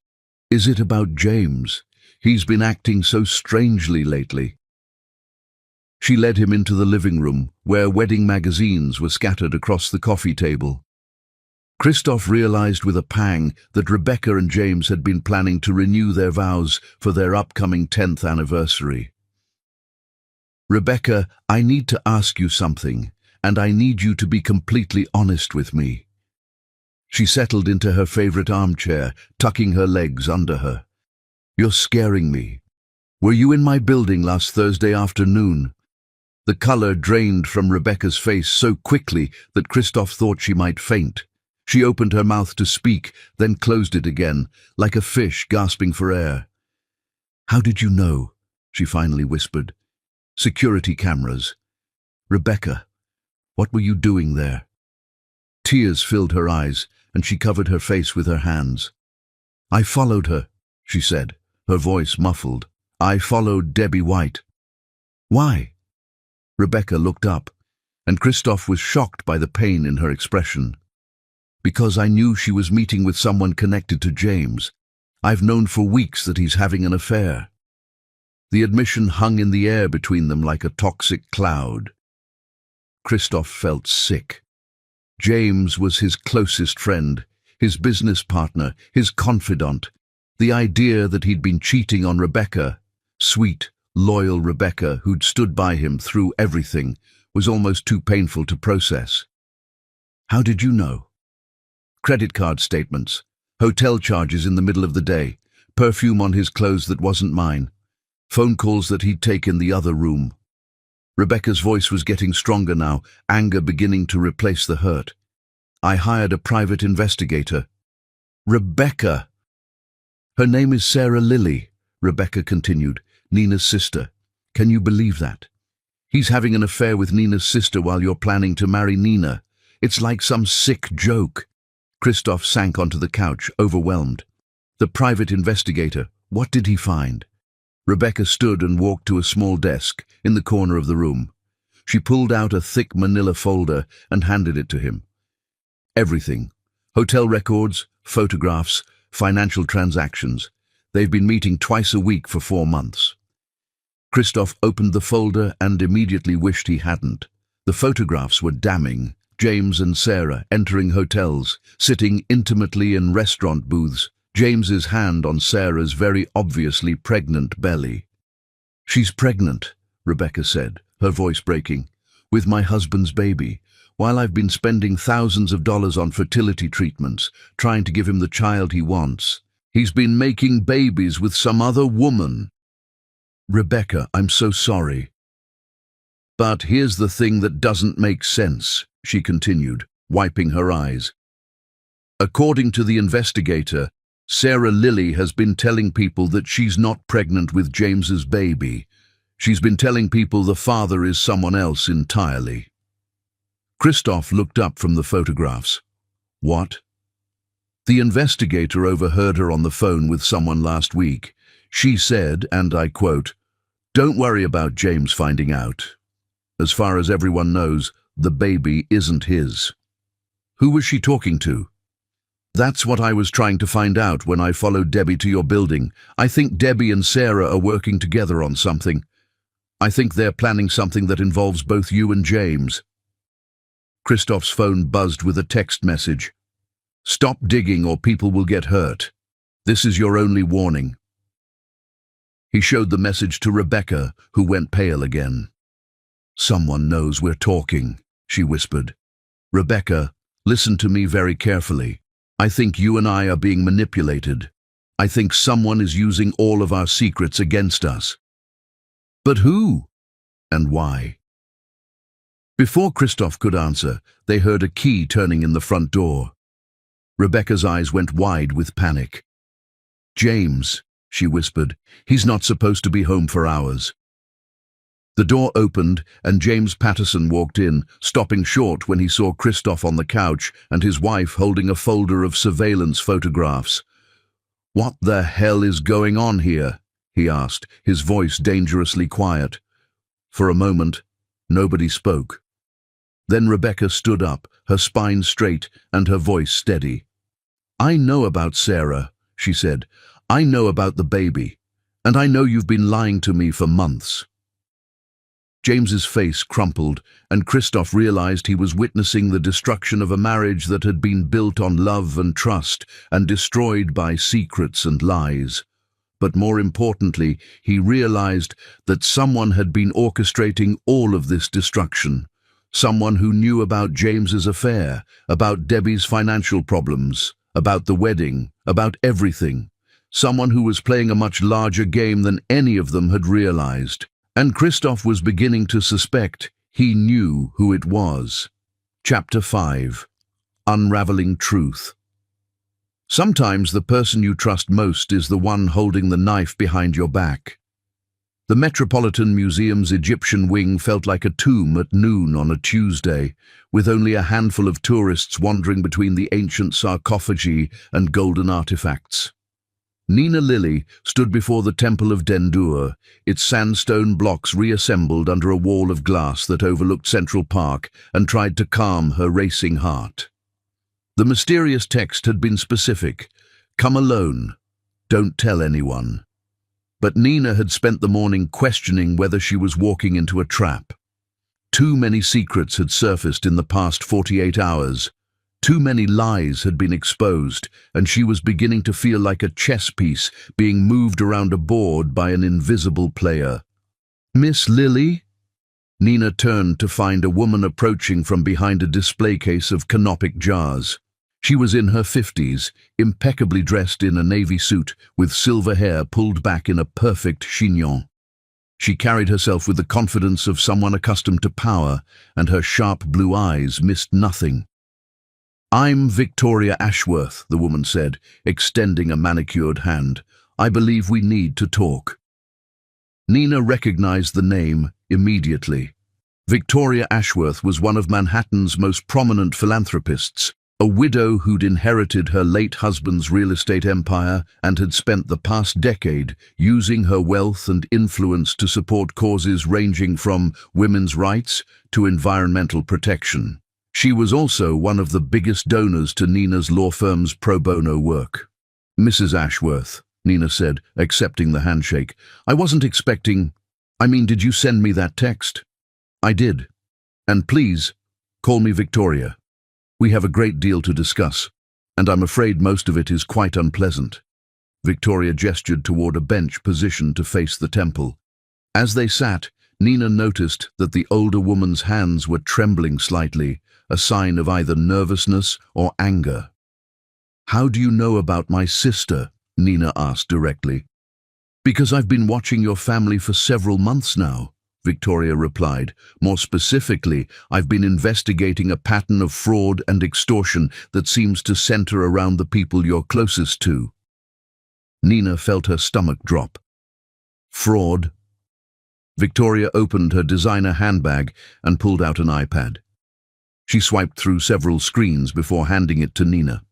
Is it about James? He's been acting so strangely lately." She led him into the living room, where wedding magazines were scattered across the coffee table. Christoph realized with a pang that Rebecca and James had been planning to renew their vows for their upcoming 10th anniversary. "Rebecca, I need to ask you something, and I need you to be completely honest with me." She settled into her favorite armchair, tucking her legs under her. "You're scaring me. Were you in my building last Thursday afternoon?" The color drained from Rebecca's face so quickly that Christoph thought she might faint. She opened her mouth to speak, then closed it again, like a fish gasping for air. "How did you know?" she finally whispered. "Security cameras." "Rebecca, what were you doing there?" Tears filled her eyes, and she covered her face with her hands. "I followed her," she said, her voice muffled. "I followed Debbie White." "Why?" Rebecca looked up, and Christoph was shocked by the pain in her expression. "Because I knew she was meeting with someone connected to James. I've known for weeks that he's having an affair." The admission hung in the air between them like a toxic cloud. Christoph felt sick. James was his closest friend, his business partner, his confidant. The idea that he'd been cheating on Rebecca, sweet, loyal Rebecca who'd stood by him through everything, was almost too painful to process. "How did you know?" "Credit card statements, hotel charges in the middle of the day, perfume on his clothes that wasn't mine, phone calls that he'd take in the other room." Rebecca's voice was getting stronger now, anger beginning to replace the hurt. "I hired a private investigator." "Rebecca!" "Her name is Sarah Lilly," Rebecca continued, "Nina's sister. Can you believe that? He's having an affair with Nina's sister while you're planning to marry Nina. It's like some sick joke." Christoph sank onto the couch, overwhelmed. The private investigator, what did he find? Rebecca stood and walked to a small desk in the corner of the room. She pulled out a thick manila folder and handed it to him. Everything. Hotel records, photographs, financial transactions. They've been meeting twice a week for 4 months. Christoph opened the folder and immediately wished he hadn't. The photographs were damning. James and Sarah entering hotels, sitting intimately in restaurant booths, James's hand on Sarah's very obviously pregnant belly. "She's pregnant," Rebecca said, her voice breaking, "with my husband's baby, while I've been spending thousands of dollars on fertility treatments, trying to give him the child he wants. He's been making babies with some other woman." "Rebecca, I'm so sorry." "But here's the thing that doesn't make sense," she continued, wiping her eyes. "According to the investigator, Sarah Lilly has been telling people that she's not pregnant with James's baby. She's been telling people the father is someone else entirely." Christoph looked up from the photographs. "What?" "The investigator overheard her on the phone with someone last week. She said, and I quote, 'Don't worry about James finding out. As far as everyone knows, the baby isn't his.'" "Who was she talking to?" "That's what I was trying to find out when I followed Debbie to your building. I think Debbie and Sarah are working together on something. I think they're planning something that involves both you and James." Christoph's phone buzzed with a text message. "Stop digging or people will get hurt. This is your only warning." He showed the message to Rebecca, who went pale again. "Someone knows we're talking," she whispered. "Rebecca, listen to me very carefully. I think you and I are being manipulated. I think someone is using all of our secrets against us." "But who? And why?" Before Christoph could answer, they heard a key turning in the front door. Rebecca's eyes went wide with panic. "James," she whispered, "he's not supposed to be home for hours." The door opened and James Patterson walked in, stopping short when he saw Christoph on the couch and his wife holding a folder of surveillance photographs. "What the hell is going on here?" he asked, his voice dangerously quiet. For a moment, nobody spoke. Then Rebecca stood up, her spine straight and her voice steady. "I know about Sarah," she said. "I know about the baby. And I know you've been lying to me for months." James's face crumpled, and Christoph realized he was witnessing the destruction of a marriage that had been built on love and trust and destroyed by secrets and lies. But more importantly, he realized that someone had been orchestrating all of this destruction. Someone who knew about James's affair, about Debbie's financial problems, about the wedding, about everything. Someone who was playing a much larger game than any of them had realized. And Christoph was beginning to suspect he knew who it was. Chapter 5. Unraveling Truth. Sometimes the person you trust most is the one holding the knife behind your back. The Metropolitan Museum's Egyptian wing felt like a tomb at noon on a Tuesday, with only a handful of tourists wandering between the ancient sarcophagi and golden artifacts. Nina Lilly stood before the Temple of Dendur, its sandstone blocks reassembled under a wall of glass that overlooked Central Park, and tried to calm her racing heart. The mysterious text had been specific: "Come alone. Don't tell anyone." But Nina had spent the morning questioning whether she was walking into a trap. Too many secrets had surfaced in the past 48 hours. Too many lies had been exposed, and she was beginning to feel like a chess piece being moved around a board by an invisible player. "Miss Lilly?" Nina turned to find a woman approaching from behind a display case of canopic jars. She was in her 50s, impeccably dressed in a navy suit, with silver hair pulled back in a perfect chignon. She carried herself with the confidence of someone accustomed to power, and her sharp blue eyes missed nothing. "I'm Victoria Ashworth," the woman said, extending a manicured hand. "I believe we need to talk." Nina recognized the name immediately. Victoria Ashworth was one of Manhattan's most prominent philanthropists, a widow who'd inherited her late husband's real estate empire and had spent the past decade using her wealth and influence to support causes ranging from women's rights to environmental protection. She was also one of the biggest donors to Nina's law firm's pro bono work. "Mrs. Ashworth," Nina said, accepting the handshake. "I wasn't expecting... did you send me that text?" "I did. And please, call me Victoria. We have a great deal to discuss, and I'm afraid most of it is quite unpleasant." Victoria gestured toward a bench positioned to face the temple. As they sat, Nina noticed that the older woman's hands were trembling slightly, a sign of either nervousness or anger. "How do you know about my sister?" Nina asked directly. "Because I've been watching your family for several months now," Victoria replied. "More specifically, I've been investigating a pattern of fraud and extortion that seems to center around the people you're closest to." Nina felt her stomach drop. "Fraud?" Victoria opened her designer handbag and pulled out an iPad. She swiped through several screens before handing it to Nina.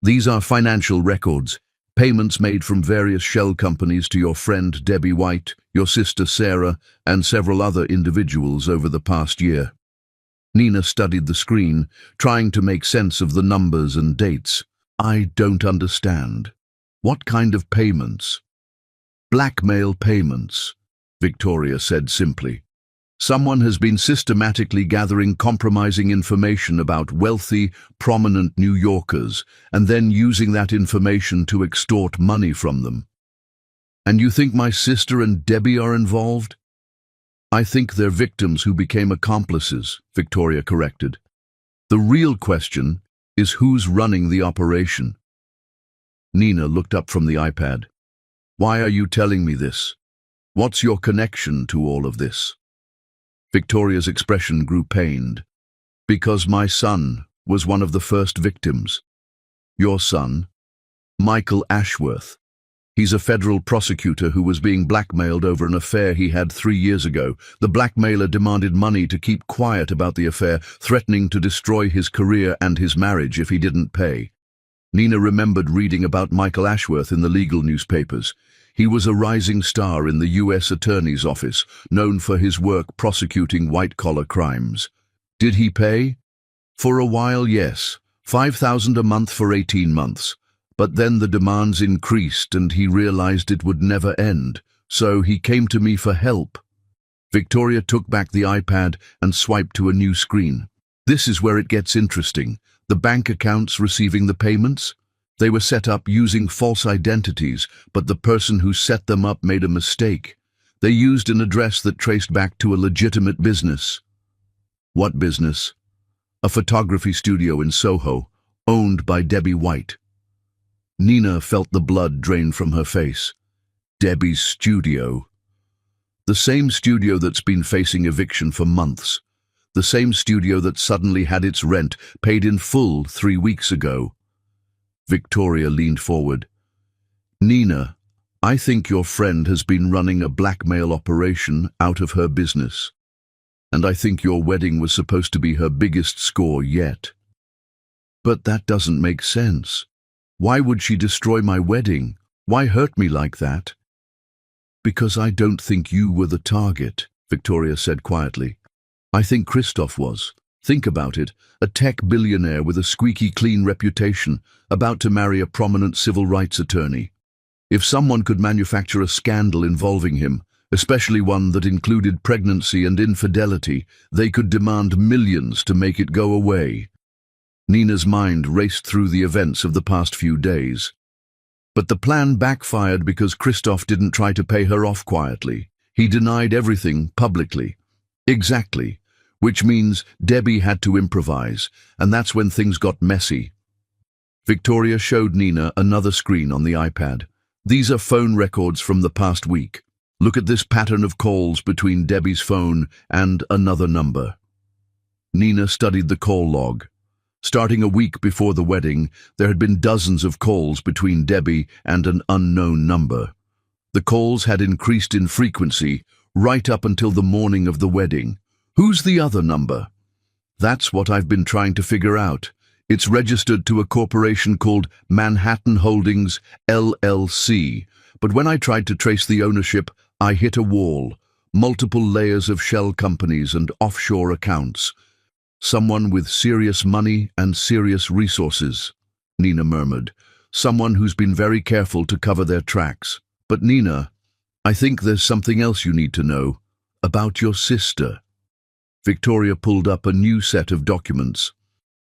"These are financial records. Payments made from various shell companies to your friend Debbie White, your sister Sarah, and several other individuals over the past year." Nina studied the screen, trying to make sense of the numbers and dates. "I don't understand. What kind of payments?" "Blackmail payments," Victoria said simply. "Someone has been systematically gathering compromising information about wealthy, prominent New Yorkers and then using that information to extort money from them." "And you think my sister and Debbie are involved?" "I think they're victims who became accomplices," Victoria corrected. "The real question is who's running the operation." Nina looked up from the iPad. "Why are you telling me this? What's your connection to all of this?" Victoria's expression grew pained. "Because my son was one of the first victims." "Your son?" "Michael Ashworth. He's a federal prosecutor who was being blackmailed over an affair he had 3 years ago. The blackmailer demanded money to keep quiet about the affair, threatening to destroy his career and his marriage if he didn't pay." Nina remembered reading about Michael Ashworth in the legal newspapers. He was a rising star in the U.S. Attorney's Office, known for his work prosecuting white-collar crimes. "Did he pay?" "For a while, yes. $5,000 a month for 18 months. But then the demands increased and he realized it would never end, so he came to me for help." Victoria took back the iPad and swiped to a new screen. "This is where it gets interesting. The bank accounts receiving the payments? They were set up using false identities, but the person who set them up made a mistake. They used an address that traced back to a legitimate business." "What business?" "A photography studio in Soho, owned by Debbie White." Nina felt the blood drain from her face. Debbie's studio. The same studio that's been facing eviction for months. The same studio that suddenly had its rent paid in full 3 weeks ago. Victoria leaned forward. "Nina, I think your friend has been running a blackmail operation out of her business. And I think your wedding was supposed to be her biggest score yet." "But that doesn't make sense. Why would she destroy my wedding? Why hurt me like that?" "Because I don't think you were the target," Victoria said quietly. "I think Christoph was. Think about it, a tech billionaire with a squeaky clean reputation, about to marry a prominent civil rights attorney. If someone could manufacture a scandal involving him, especially one that included pregnancy and infidelity, they could demand millions to make it go away." Nina's mind raced through the events of the past few days. But the plan backfired because Christoph didn't try to pay her off quietly. He denied everything publicly. Exactly. Which means Debbie had to improvise, and that's when things got messy. Victoria showed Nina another screen on the iPad. "These are phone records from the past week. Look at this pattern of calls between Debbie's phone and another number." Nina studied the call log. Starting a week before the wedding, there had been dozens of calls between Debbie and an unknown number. The calls had increased in frequency right up until the morning of the wedding. Who's the other number? That's what I've been trying to figure out. It's registered to a corporation called Manhattan Holdings, LLC. But when I tried to trace the ownership, I hit a wall. Multiple layers of shell companies and offshore accounts. Someone with serious money and serious resources, Nina murmured. Someone who's been very careful to cover their tracks. But Nina, I think there's something else you need to know. About your sister. Victoria pulled up a new set of documents.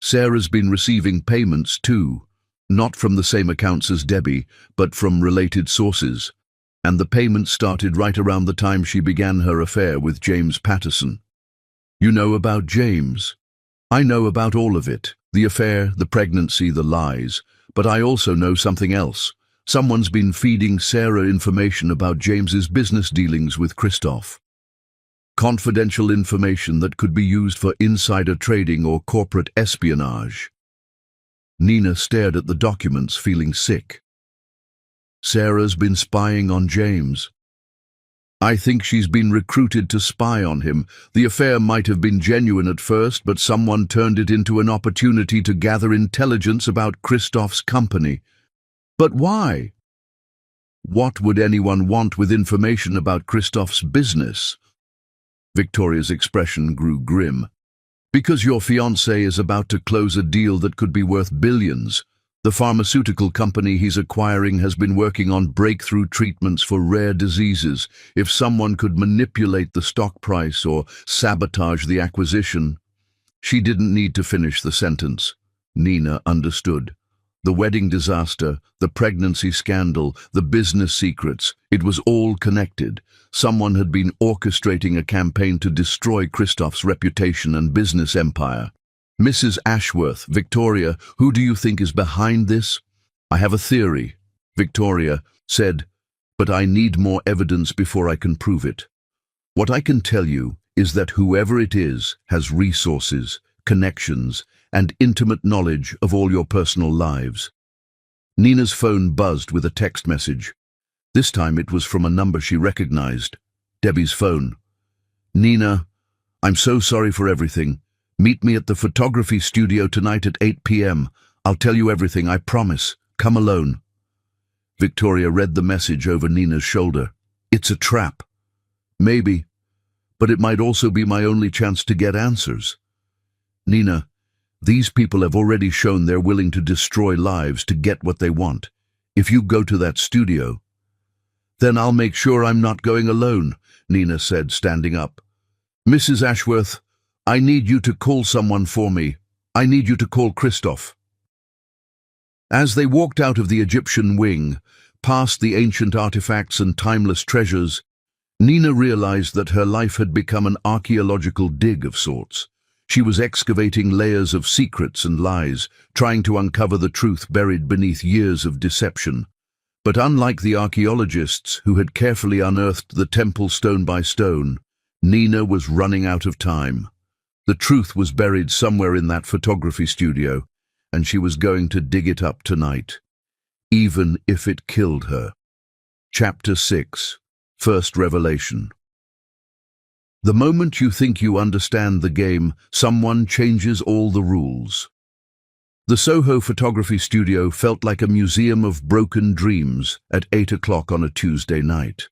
Sarah's been receiving payments too. Not from the same accounts as Debbie, but from related sources. And the payments started right around the time she began her affair with James Patterson. You know about James? I know about all of it. The affair, the pregnancy, the lies. But I also know something else. Someone's been feeding Sarah information about James's business dealings with Christoph. Confidential information that could be used for insider trading or corporate espionage. Nina stared at the documents, feeling sick. Sarah's been spying on James. I think she's been recruited to spy on him. The affair might have been genuine at first, but someone turned it into an opportunity to gather intelligence about Christoph's company. But why? What would anyone want with information about Christoph's business? Victoria's expression grew grim. Because your fiancé is about to close a deal that could be worth billions. The pharmaceutical company he's acquiring has been working on breakthrough treatments for rare diseases. If someone could manipulate the stock price or sabotage the acquisition. She didn't need to finish the sentence. Nina understood. The wedding disaster, the pregnancy scandal, the business secrets, it was all connected. Someone had been orchestrating a campaign to destroy Christoph's reputation and business empire. Mrs. Ashworth, Victoria, who do you think is behind this? I have a theory, Victoria said, but I need more evidence before I can prove it. What I can tell you is that whoever it is has resources, connections, and intimate knowledge of all your personal lives. Nina's phone buzzed with a text message. This time it was from a number she recognized. Debbie's phone. Nina, I'm so sorry for everything. Meet me at the photography studio tonight at 8 p.m. I'll tell you everything, I promise. Come alone. Victoria read the message over Nina's shoulder. It's a trap. Maybe, but it might also be my only chance to get answers. Nina, these people have already shown they're willing to destroy lives to get what they want. If you go to that studio, then I'll make sure I'm not going alone, Nina said, standing up. Mrs. Ashworth, I need you to call someone for me. I need you to call Christoph. As they walked out of the Egyptian wing, past the ancient artifacts and timeless treasures, Nina realized that her life had become an archaeological dig of sorts. She was excavating layers of secrets and lies, trying to uncover the truth buried beneath years of deception. But unlike the archaeologists who had carefully unearthed the temple stone by stone, Nina was running out of time. The truth was buried somewhere in that photography studio, and she was going to dig it up tonight, even if it killed her. Chapter 6. First Revelation. The moment you think you understand the game, someone changes all the rules. The Soho photography studio felt like a museum of broken dreams at 8 o'clock on a Tuesday night.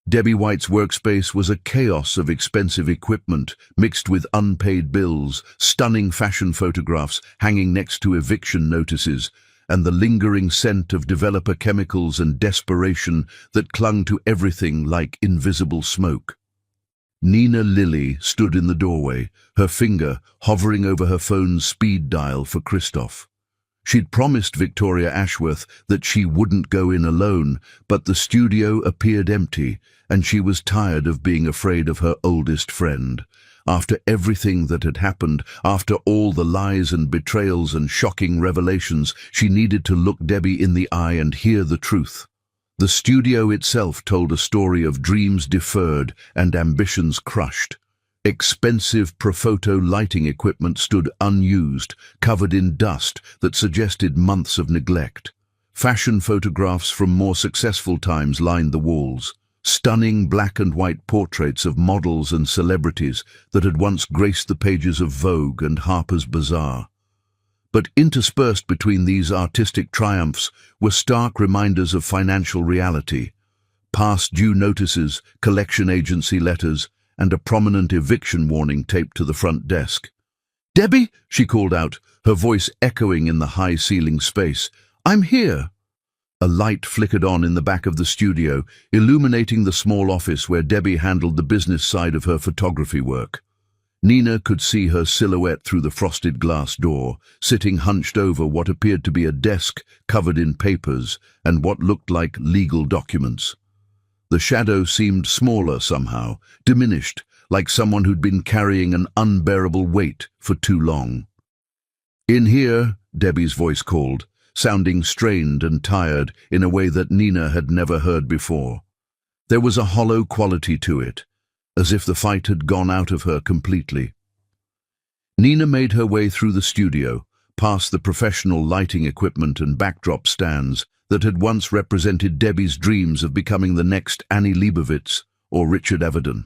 Debbie White's workspace was a chaos of expensive equipment mixed with unpaid bills, stunning fashion photographs hanging next to eviction notices, and the lingering scent of developer chemicals and desperation that clung to everything like invisible smoke. Nina Lilly stood in the doorway, her finger hovering over her phone's speed dial for Christoph. She'd promised Victoria Ashworth that she wouldn't go in alone, but the studio appeared empty, and she was tired of being afraid of her oldest friend. After everything that had happened, after all the lies and betrayals and shocking revelations, she needed to look Debbie in the eye and hear the truth. The studio itself told a story of dreams deferred and ambitions crushed. Expensive Profoto lighting equipment stood unused, covered in dust that suggested months of neglect. Fashion photographs from more successful times lined the walls. stunning black and white portraits of models and celebrities that had once graced the pages of Vogue and Harper's Bazaar. But interspersed between these artistic triumphs were stark reminders of financial reality: past due notices, collection agency letters, and a prominent eviction warning taped to the front desk. "Debbie," she called out, her voice echoing in the high-ceiling space. "I'm here." A light flickered on in the back of the studio, illuminating the small office where Debbie handled the business side of her photography work. Nina could see her silhouette through the frosted glass door, sitting hunched over what appeared to be a desk covered in papers and what looked like legal documents. The shadow seemed smaller somehow, diminished, like someone who'd been carrying an unbearable weight for too long. "In here," Debbie's voice called, sounding strained and tired in a way that Nina had never heard before. There was a hollow quality to it, as if the fight had gone out of her completely. Nina made her way through the studio, past the professional lighting equipment and backdrop stands that had once represented Debbie's dreams of becoming the next Annie Leibovitz or Richard Avedon.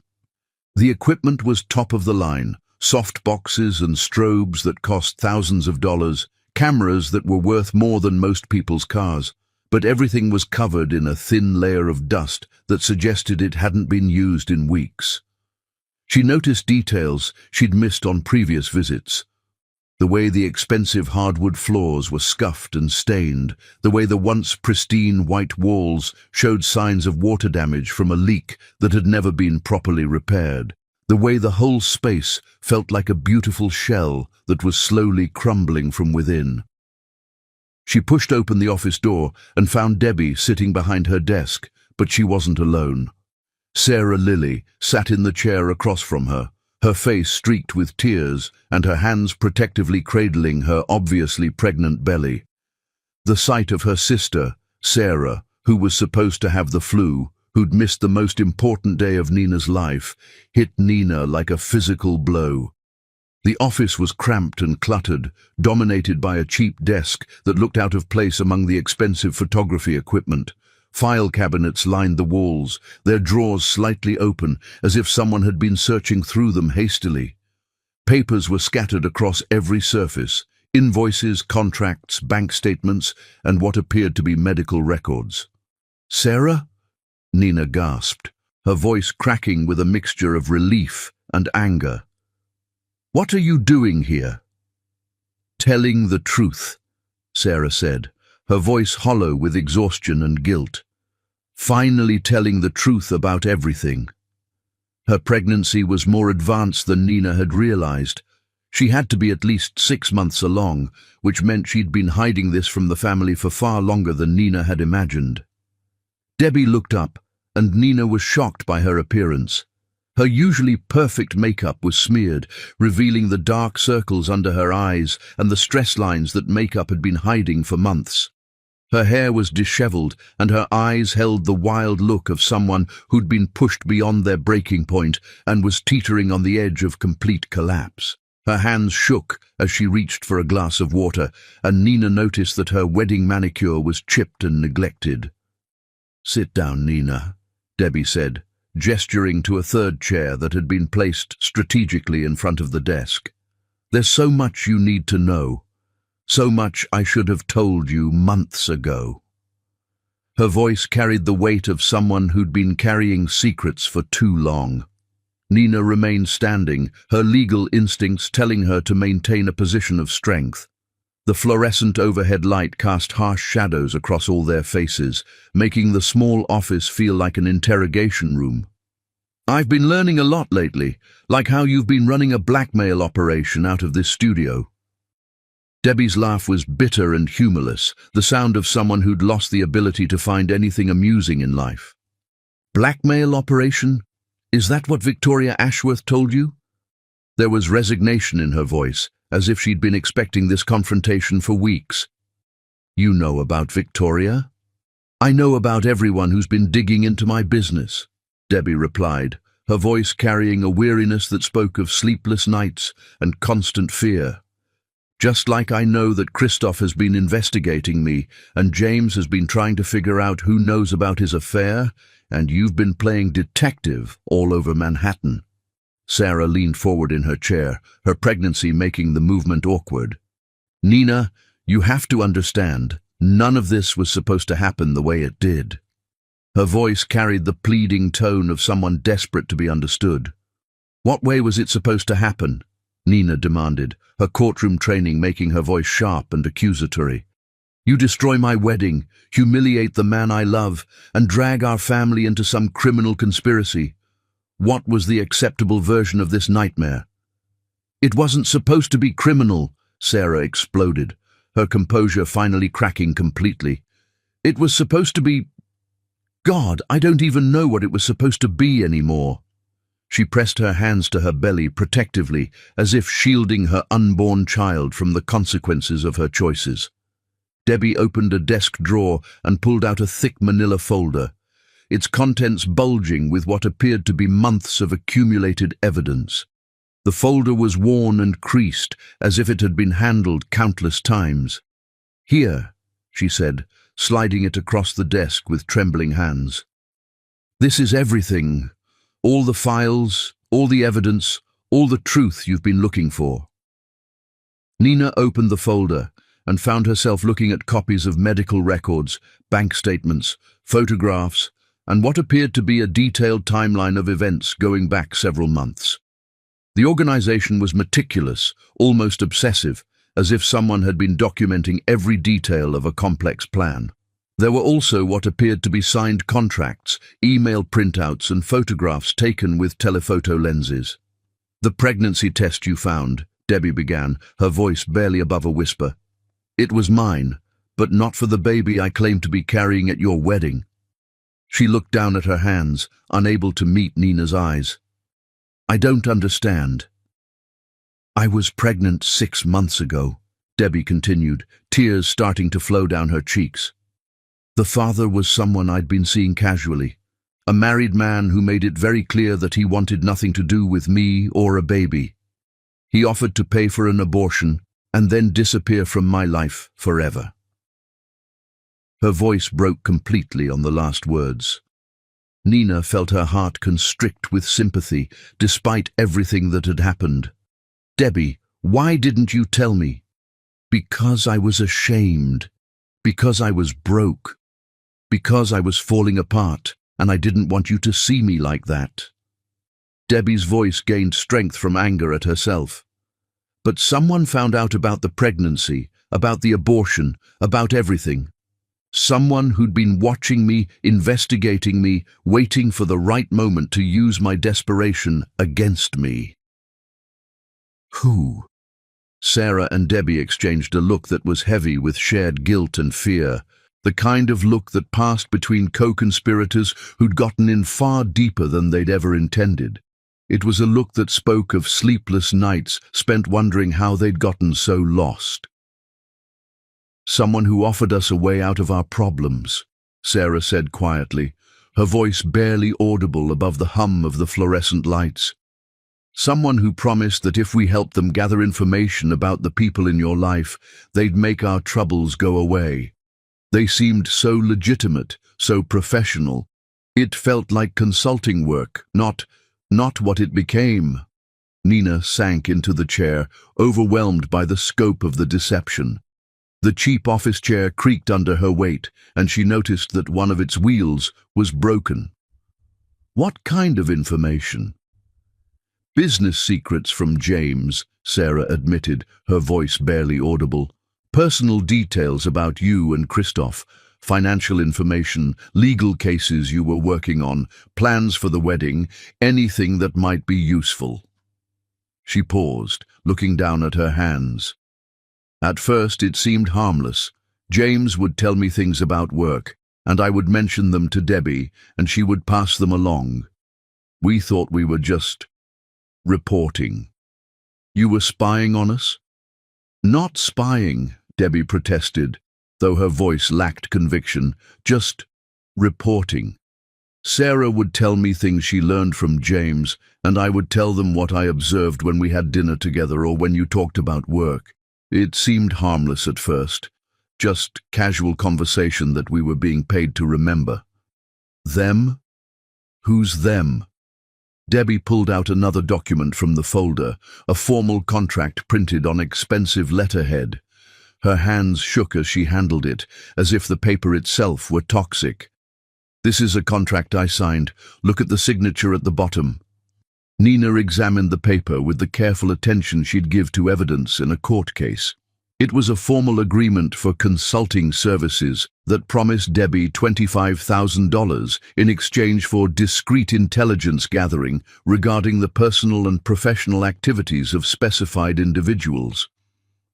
The equipment was top of the line: soft boxes and strobes that cost thousands of dollars, cameras that were worth more than most people's cars, but everything was covered in a thin layer of dust that suggested it hadn't been used in weeks. She noticed details she'd missed on previous visits: the way the expensive hardwood floors were scuffed and stained, the way the once pristine white walls showed signs of water damage from a leak that had never been properly repaired, the way the whole space felt like a beautiful shell that was slowly crumbling from within. She pushed open the office door and found Debbie sitting behind her desk, but she wasn't alone. Sarah Lilly sat in the chair across from her, her face streaked with tears and her hands protectively cradling her obviously pregnant belly. The sight of her sister, Sarah, who was supposed to have the flu, who'd missed the most important day of Nina's life, hit Nina like a physical blow. The office was cramped and cluttered, dominated by a cheap desk that looked out of place among the expensive photography equipment. File cabinets lined the walls, their drawers slightly open, as if someone had been searching through them hastily. Papers were scattered across every surface: invoices, contracts, bank statements, and what appeared to be medical records. "Sarah?" Nina gasped, her voice cracking with a mixture of relief and anger. "What are you doing here?" "Telling the truth," Sarah said, her voice hollow with exhaustion and guilt. "Finally telling the truth about everything." Her pregnancy was more advanced than Nina had realized. She had to be at least 6 months along, which meant she'd been hiding this from the family for far longer than Nina had imagined. Debbie looked up, and Nina was shocked by her appearance. Her usually perfect makeup was smeared, revealing the dark circles under her eyes and the stress lines that makeup had been hiding for months. Her hair was disheveled, and her eyes held the wild look of someone who'd been pushed beyond their breaking point and was teetering on the edge of complete collapse. Her hands shook as she reached for a glass of water, and Nina noticed that her wedding manicure was chipped and neglected. "Sit down, Nina," Debbie said, gesturing to a third chair that had been placed strategically in front of the desk. "There's so much you need to know. So much I should have told you months ago." Her voice carried the weight of someone who'd been carrying secrets for too long. Nina remained standing, her legal instincts telling her to maintain a position of strength. The fluorescent overhead light cast harsh shadows across all their faces, making the small office feel like an interrogation room. "I've been learning a lot lately, like how you've been running a blackmail operation out of this studio." Debbie's laugh was bitter and humorless, the sound of someone who'd lost the ability to find anything amusing in life. "Blackmail operation? Is that what Victoria Ashworth told you?" There was resignation in her voice, as if she'd been expecting this confrontation for weeks. "You know about Victoria?" "I know about everyone who's been digging into my business," Debbie replied, her voice carrying a weariness that spoke of sleepless nights and constant fear. Just like I know that Christoph has been investigating me, and James has been trying to figure out who knows about his affair, and you've been playing detective all over Manhattan." Sarah leaned forward in her chair, her pregnancy making the movement awkward. "Nina, you have to understand, none of this was supposed to happen the way it did." Her voice carried the pleading tone of someone desperate to be understood. "What way was it supposed to happen?" Nina demanded, her courtroom training making her voice sharp and accusatory. "You destroy my wedding, humiliate the man I love, and drag our family into some criminal conspiracy. What was the acceptable version of this nightmare?" "It wasn't supposed to be criminal," Sarah exploded, her composure finally cracking completely. "It was supposed to be... God, I don't even know what it was supposed to be anymore." She pressed her hands to her belly protectively, as if shielding her unborn child from the consequences of her choices. Debbie opened a desk drawer and pulled out a thick manila folder, its contents bulging with what appeared to be months of accumulated evidence. The folder was worn and creased, as if it had been handled countless times. "Here," she said, sliding it across the desk with trembling hands. "This is everything. All the files, all the evidence, all the truth you've been looking for." Nina opened the folder and found herself looking at copies of medical records, bank statements, photographs, and what appeared to be a detailed timeline of events going back several months. The organization was meticulous, almost obsessive, as if someone had been documenting every detail of a complex plan. There were also what appeared to be signed contracts, email printouts, and photographs taken with telephoto lenses. "The pregnancy test you found," Debbie began, her voice barely above a whisper. "It was mine, but not for the baby I claimed to be carrying at your wedding." She looked down at her hands, unable to meet Nina's eyes. "I don't understand." "I was pregnant 6 months ago," Debbie continued, tears starting to flow down her cheeks. "The father was someone I'd been seeing casually, a married man who made it very clear that he wanted nothing to do with me or a baby. He offered to pay for an abortion and then disappear from my life forever." Her voice broke completely on the last words. Nina felt her heart constrict with sympathy, despite everything that had happened. "Debbie, why didn't you tell me?" "Because I was ashamed. Because I was broke. Because I was falling apart, and I didn't want you to see me like that." Debbie's voice gained strength from anger at herself. "But someone found out about the pregnancy, about the abortion, about everything. Someone who'd been watching me, investigating me, waiting for the right moment to use my desperation against me." "Who?" Sarah and Debbie exchanged a look that was heavy with shared guilt and fear, the kind of look that passed between co-conspirators who'd gotten in far deeper than they'd ever intended. It was a look that spoke of sleepless nights spent wondering how they'd gotten so lost. "Someone who offered us a way out of our problems," Sarah said quietly, her voice barely audible above the hum of the fluorescent lights. "Someone who promised that if we helped them gather information about the people in your life, they'd make our troubles go away. They seemed so legitimate, so professional. It felt like consulting work, not what it became." Nina sank into the chair, overwhelmed by the scope of the deception. The cheap office chair creaked under her weight, and she noticed that one of its wheels was broken. "What kind of information?" "Business secrets from James," Sarah admitted, her voice barely audible. "Personal details about you and Christoph, financial information, legal cases you were working on, plans for the wedding, anything that might be useful." She paused, looking down at her hands. "At first it seemed harmless. James would tell me things about work, and I would mention them to Debbie, and she would pass them along. We thought we were just reporting." "You were spying on us?" "Not spying," Debbie protested, though her voice lacked conviction, "just reporting. Sarah would tell me things she learned from James, and I would tell them what I observed when we had dinner together or when you talked about work. It seemed harmless at first, just casual conversation that we were being paid to remember. Them? Who's them? Debbie pulled out another document from the folder, a formal contract printed on expensive letterhead. Her hands shook as she handled it, as if the paper itself were toxic. "This is a contract I signed. Look at the signature at the bottom." Nina examined the paper with the careful attention she'd give to evidence in a court case. It was a formal agreement for consulting services that promised Debbie $25,000 in exchange for discreet intelligence gathering regarding the personal and professional activities of specified individuals.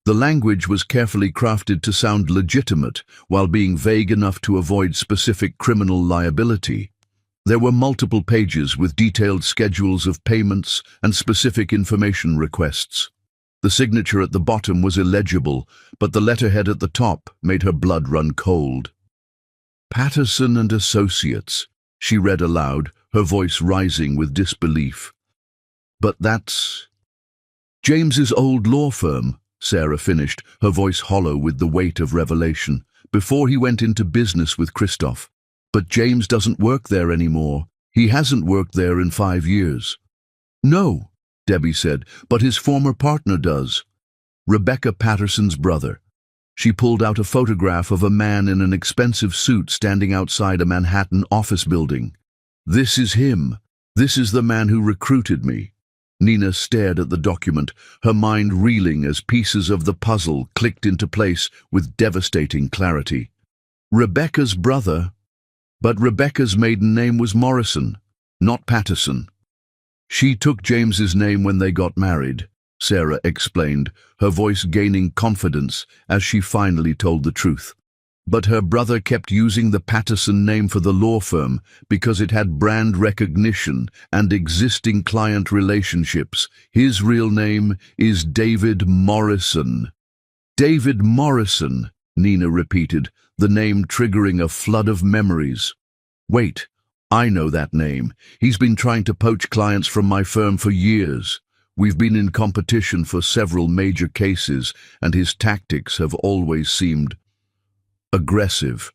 The language was carefully crafted to sound legitimate while being vague enough to avoid specific criminal liability. There were multiple pages with detailed schedules of payments and specific information requests. The signature at the bottom was illegible, but the letterhead at the top made her blood run cold. "Patterson and Associates," she read aloud, her voice rising with disbelief. "But that's James's old law firm," Sarah finished, her voice hollow with the weight of revelation, "before he went into business with Christoph. But James doesn't work there anymore. He hasn't worked there in 5 years. "No," Debbie said, "but his former partner does. Rebecca Patterson's brother." She pulled out a photograph of a man in an expensive suit standing outside a Manhattan office building. "This is him. This is the man who recruited me." Nina stared at the document, her mind reeling as pieces of the puzzle clicked into place with devastating clarity. Rebecca's brother? But Rebecca's maiden name was Morrison, not Patterson. "She took James's name when they got married," Sarah explained, her voice gaining confidence as she finally told the truth. "But her brother kept using the Patterson name for the law firm because it had brand recognition and existing client relationships. His real name is David Morrison." "David Morrison," Nina repeated, the name triggering a flood of memories. "Wait, I know that name. He's been trying to poach clients from my firm for years. We've been in competition for several major cases, and his tactics have always seemed aggressive."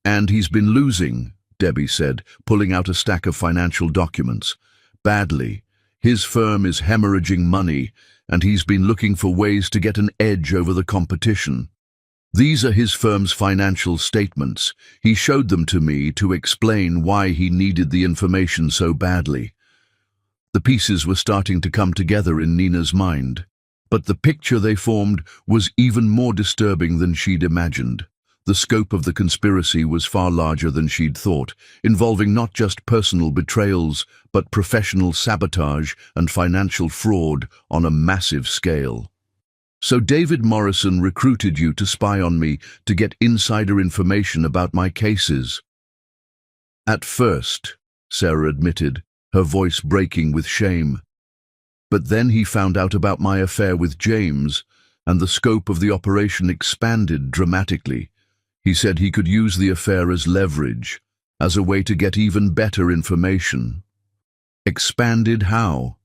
"And he's been losing," Debbie said, pulling out a stack of financial documents. "Badly. His firm is hemorrhaging money, and he's been looking for ways to get an edge over the competition. These are his firm's financial statements. He showed them to me to explain why he needed the information so badly." The pieces were starting to come together in Nina's mind. But the picture they formed was even more disturbing than she'd imagined. The scope of the conspiracy was far larger than she'd thought, involving not just personal betrayals, but professional sabotage and financial fraud on a massive scale. "So David Morrison recruited you to spy on me to get insider information about my cases?" "At first," Sarah admitted, her voice breaking with shame. "But then he found out about my affair with James, and the scope of the operation expanded dramatically. He said he could use the affair as leverage, as a way to get even better information." "Expanded how?"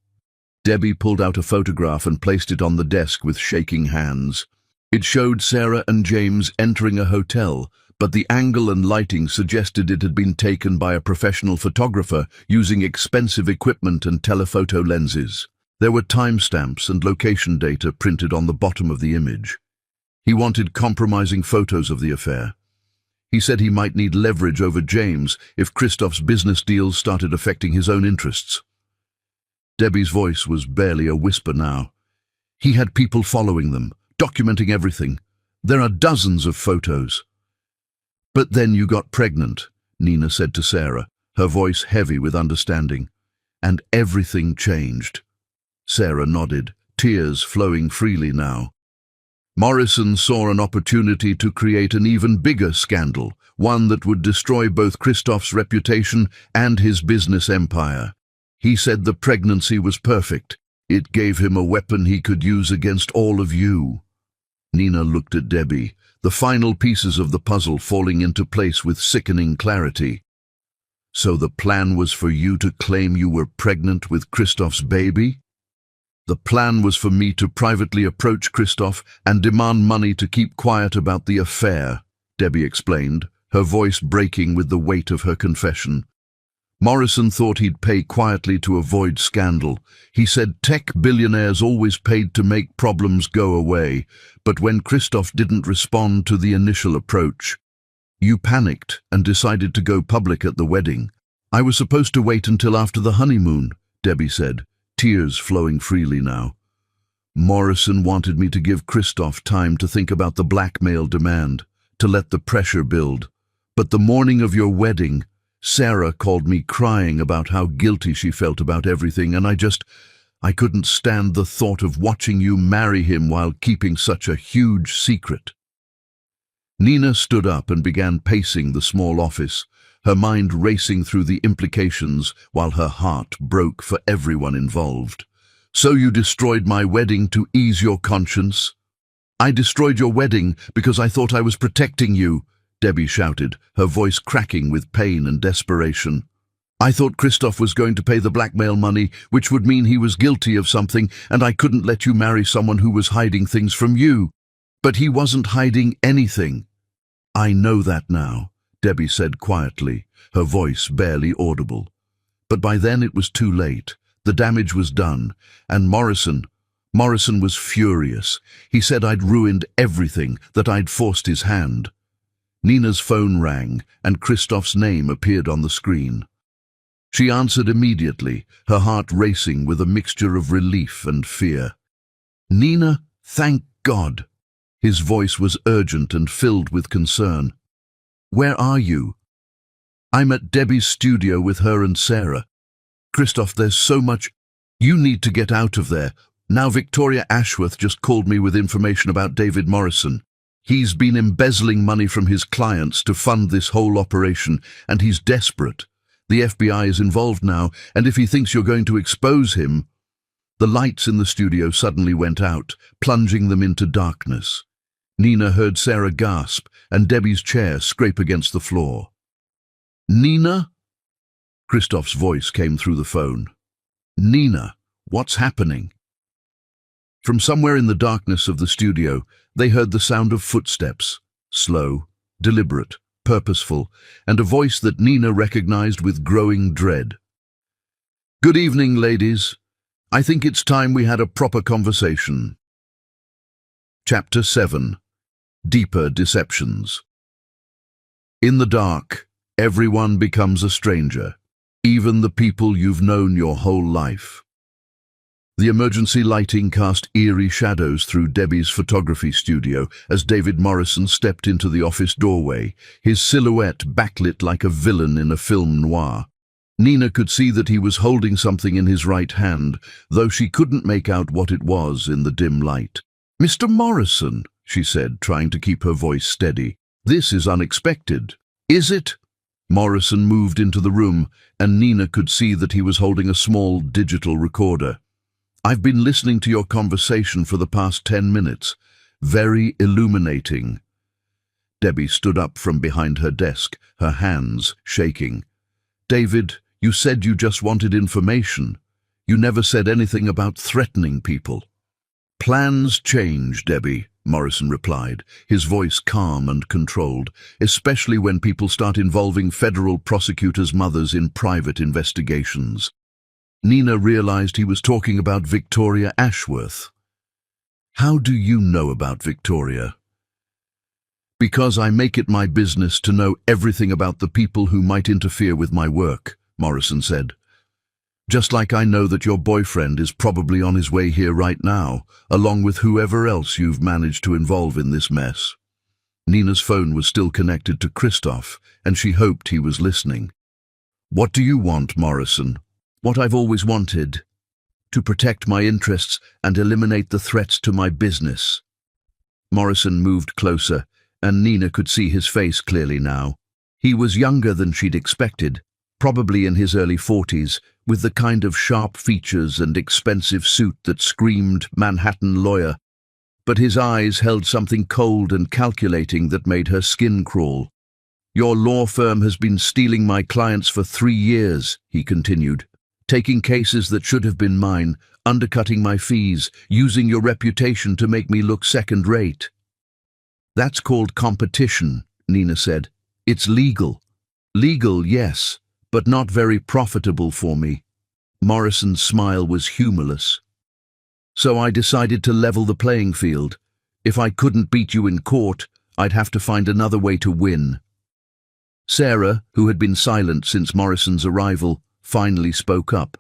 Debbie pulled out a photograph and placed it on the desk with shaking hands. It showed Sarah and James entering a hotel, but the angle and lighting suggested it had been taken by a professional photographer using expensive equipment and telephoto lenses. There were timestamps and location data printed on the bottom of the image. He wanted compromising photos of the affair. He said he might need leverage over James if Christoph's business deals started affecting his own interests. Debbie's voice was barely a whisper now. "He had people following them, documenting everything. There are dozens of photos." "But then you got pregnant," Nina said to Sarah, her voice heavy with understanding. "And everything changed." Sarah nodded, tears flowing freely now. "Morrison saw an opportunity to create an even bigger scandal, one that would destroy both Christoph's reputation and his business empire. He said the pregnancy was perfect. It gave him a weapon he could use against all of you." Nina looked at Debbie, the final pieces of the puzzle falling into place with sickening clarity. "So the plan was for you to claim you were pregnant with Christoph's baby?" The plan was for me to privately approach Christoph and demand money to keep quiet about the affair, Debbie explained, her voice breaking with the weight of her confession. Morrison thought he'd pay quietly to avoid scandal. He said tech billionaires always paid to make problems go away, but when Christoph didn't respond to the initial approach, you panicked and decided to go public at the wedding. I was supposed to wait until after the honeymoon, Debbie said, tears flowing freely now. Morrison wanted me to give Christoph time to think about the blackmail demand, to let the pressure build. But the morning of your wedding, Sarah called me crying about how guilty she felt about everything, and I couldn't stand the thought of watching you marry him while keeping such a huge secret. Nina stood up and began pacing the small office, her mind racing through the implications while her heart broke for everyone involved. So you destroyed my wedding to ease your conscience? I destroyed your wedding because I thought I was protecting you, Debbie shouted, her voice cracking with pain and desperation. I thought Christoph was going to pay the blackmail money, which would mean he was guilty of something, and I couldn't let you marry someone who was hiding things from you. But he wasn't hiding anything. I know that now, Debbie said quietly, her voice barely audible. But by then it was too late. The damage was done, and Morrison was furious. He said I'd ruined everything, that I'd forced his hand. Nina's phone rang, and Christoph's name appeared on the screen. She answered immediately, her heart racing with a mixture of relief and fear. Nina, thank God. His voice was urgent and filled with concern. Where are you? I'm at Debbie's studio with her and Sarah. Christoph, there's so much. You need to get out of there. Now Victoria Ashworth just called me with information about David Morrison. He's been embezzling money from his clients to fund this whole operation, and he's desperate. The FBI is involved now, and if he thinks you're going to expose him... The lights in the studio suddenly went out, plunging them into darkness. Nina heard Sarah gasp, and Debbie's chair scrape against the floor. Nina? Christoph's voice came through the phone. Nina, what's happening? From somewhere in the darkness of the studio, they heard the sound of footsteps, slow, deliberate, purposeful, and a voice that Nina recognized with growing dread. Good evening, ladies. I think it's time we had a proper conversation. Chapter 7. Deeper Deceptions. In the dark, everyone becomes a stranger, even the people you've known your whole life. The emergency lighting cast eerie shadows through Debbie's photography studio as David Morrison stepped into the office doorway, his silhouette backlit like a villain in a film noir. Nina could see that he was holding something in his right hand, though she couldn't make out what it was in the dim light. Mr. Morrison, she said, trying to keep her voice steady. This is unexpected. Is it? Morrison moved into the room, and Nina could see that he was holding a small digital recorder. I've been listening to your conversation for the past 10 minutes. Very illuminating. Debbie stood up from behind her desk, her hands shaking. David, you said you just wanted information. You never said anything about threatening people. Plans change, Debbie, Morrison replied, his voice calm and controlled, especially when people start involving federal prosecutors' mothers in private investigations. Nina realized he was talking about Victoria Ashworth. How do you know about Victoria? Because I make it my business to know everything about the people who might interfere with my work, Morrison said. Just like I know that your boyfriend is probably on his way here right now, along with whoever else you've managed to involve in this mess. Nina's phone was still connected to Christoph, and she hoped he was listening. What do you want, Morrison? What I've always wanted. To protect my interests and eliminate the threats to my business. Morrison moved closer, and Nina could see his face clearly now. He was younger than she'd expected, probably in his early 40s, with the kind of sharp features and expensive suit that screamed Manhattan lawyer. But his eyes held something cold and calculating that made her skin crawl. Your law firm has been stealing my clients for 3 years, he continued. taking cases that should have been mine, undercutting my fees, using your reputation to make me look second-rate. That's called competition, Nina said. It's legal. Legal, yes, but not very profitable for me. Morrison's smile was humorless. So I decided to level the playing field. If I couldn't beat you in court, I'd have to find another way to win. Sarah, who had been silent since Morrison's arrival, finally spoke up.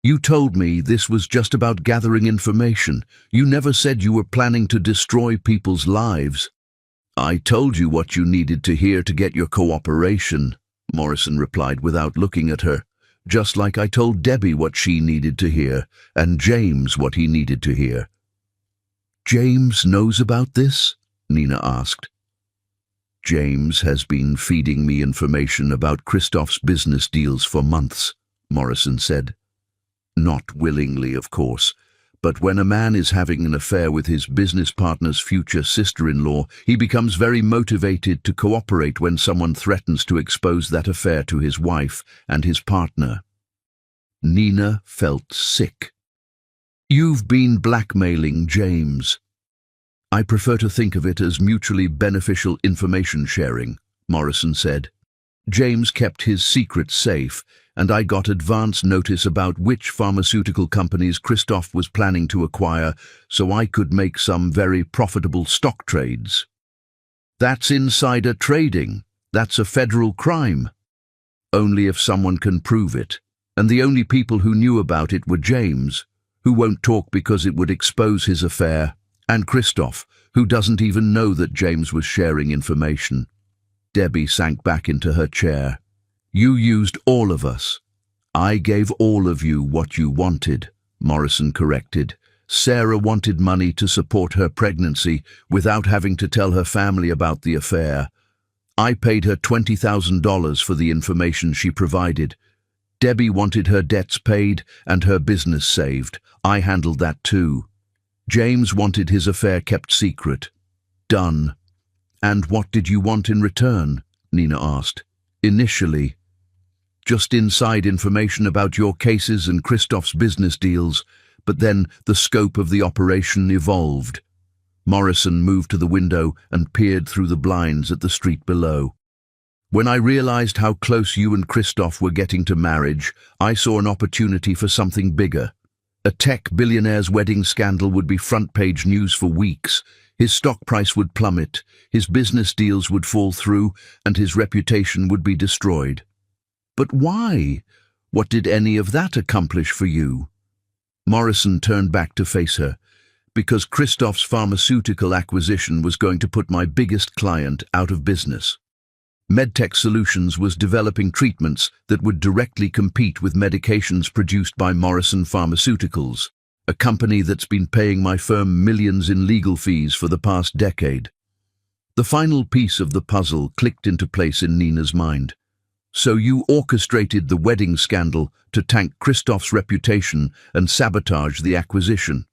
You told me this was just about gathering information. You never said you were planning to destroy people's lives. I told you what you needed to hear to get your cooperation, Morrison replied without looking at her, just like I told Debbie what she needed to hear, and James what he needed to hear. James knows about this? Nina asked. James has been feeding me information about Christoph's business deals for months, Morrison said. Not willingly, of course, but when a man is having an affair with his business partner's future sister-in-law, he becomes very motivated to cooperate when someone threatens to expose that affair to his wife and his partner. Nina felt sick. You've been blackmailing James. I prefer to think of it as mutually beneficial information sharing, Morrison said. James kept his secret safe, and I got advance notice about which pharmaceutical companies Christoph was planning to acquire, so I could make some very profitable stock trades. That's insider trading. That's a federal crime. Only if someone can prove it, and the only people who knew about it were James, who won't talk because it would expose his affair, and Christoph, who doesn't even know that James was sharing information. Debbie sank back into her chair. You used all of us. I gave all of you what you wanted, Morrison corrected. Sarah wanted money to support her pregnancy without having to tell her family about the affair. I paid her $20,000 for the information she provided. Debbie wanted her debts paid and her business saved. I handled that too. James wanted his affair kept secret. Done. And what did you want in return? Nina asked. Initially, just inside information about your cases and Christoph's business deals, but then the scope of the operation evolved. Morrison moved to the window and peered through the blinds at the street below. When I realized how close you and Christoph were getting to marriage, I saw an opportunity for something bigger. A tech billionaire's wedding scandal would be front-page news for weeks. His stock price would plummet, his business deals would fall through, and his reputation would be destroyed. But why? What did any of that accomplish for you? Morrison turned back to face her. Because Christoph's pharmaceutical acquisition was going to put my biggest client out of business. MedTech Solutions was developing treatments that would directly compete with medications produced by Morrison Pharmaceuticals, a company that's been paying my firm millions in legal fees for the past decade. The final piece of the puzzle clicked into place in Nina's mind. So you orchestrated the wedding scandal to tank Christoph's reputation and sabotage the acquisition.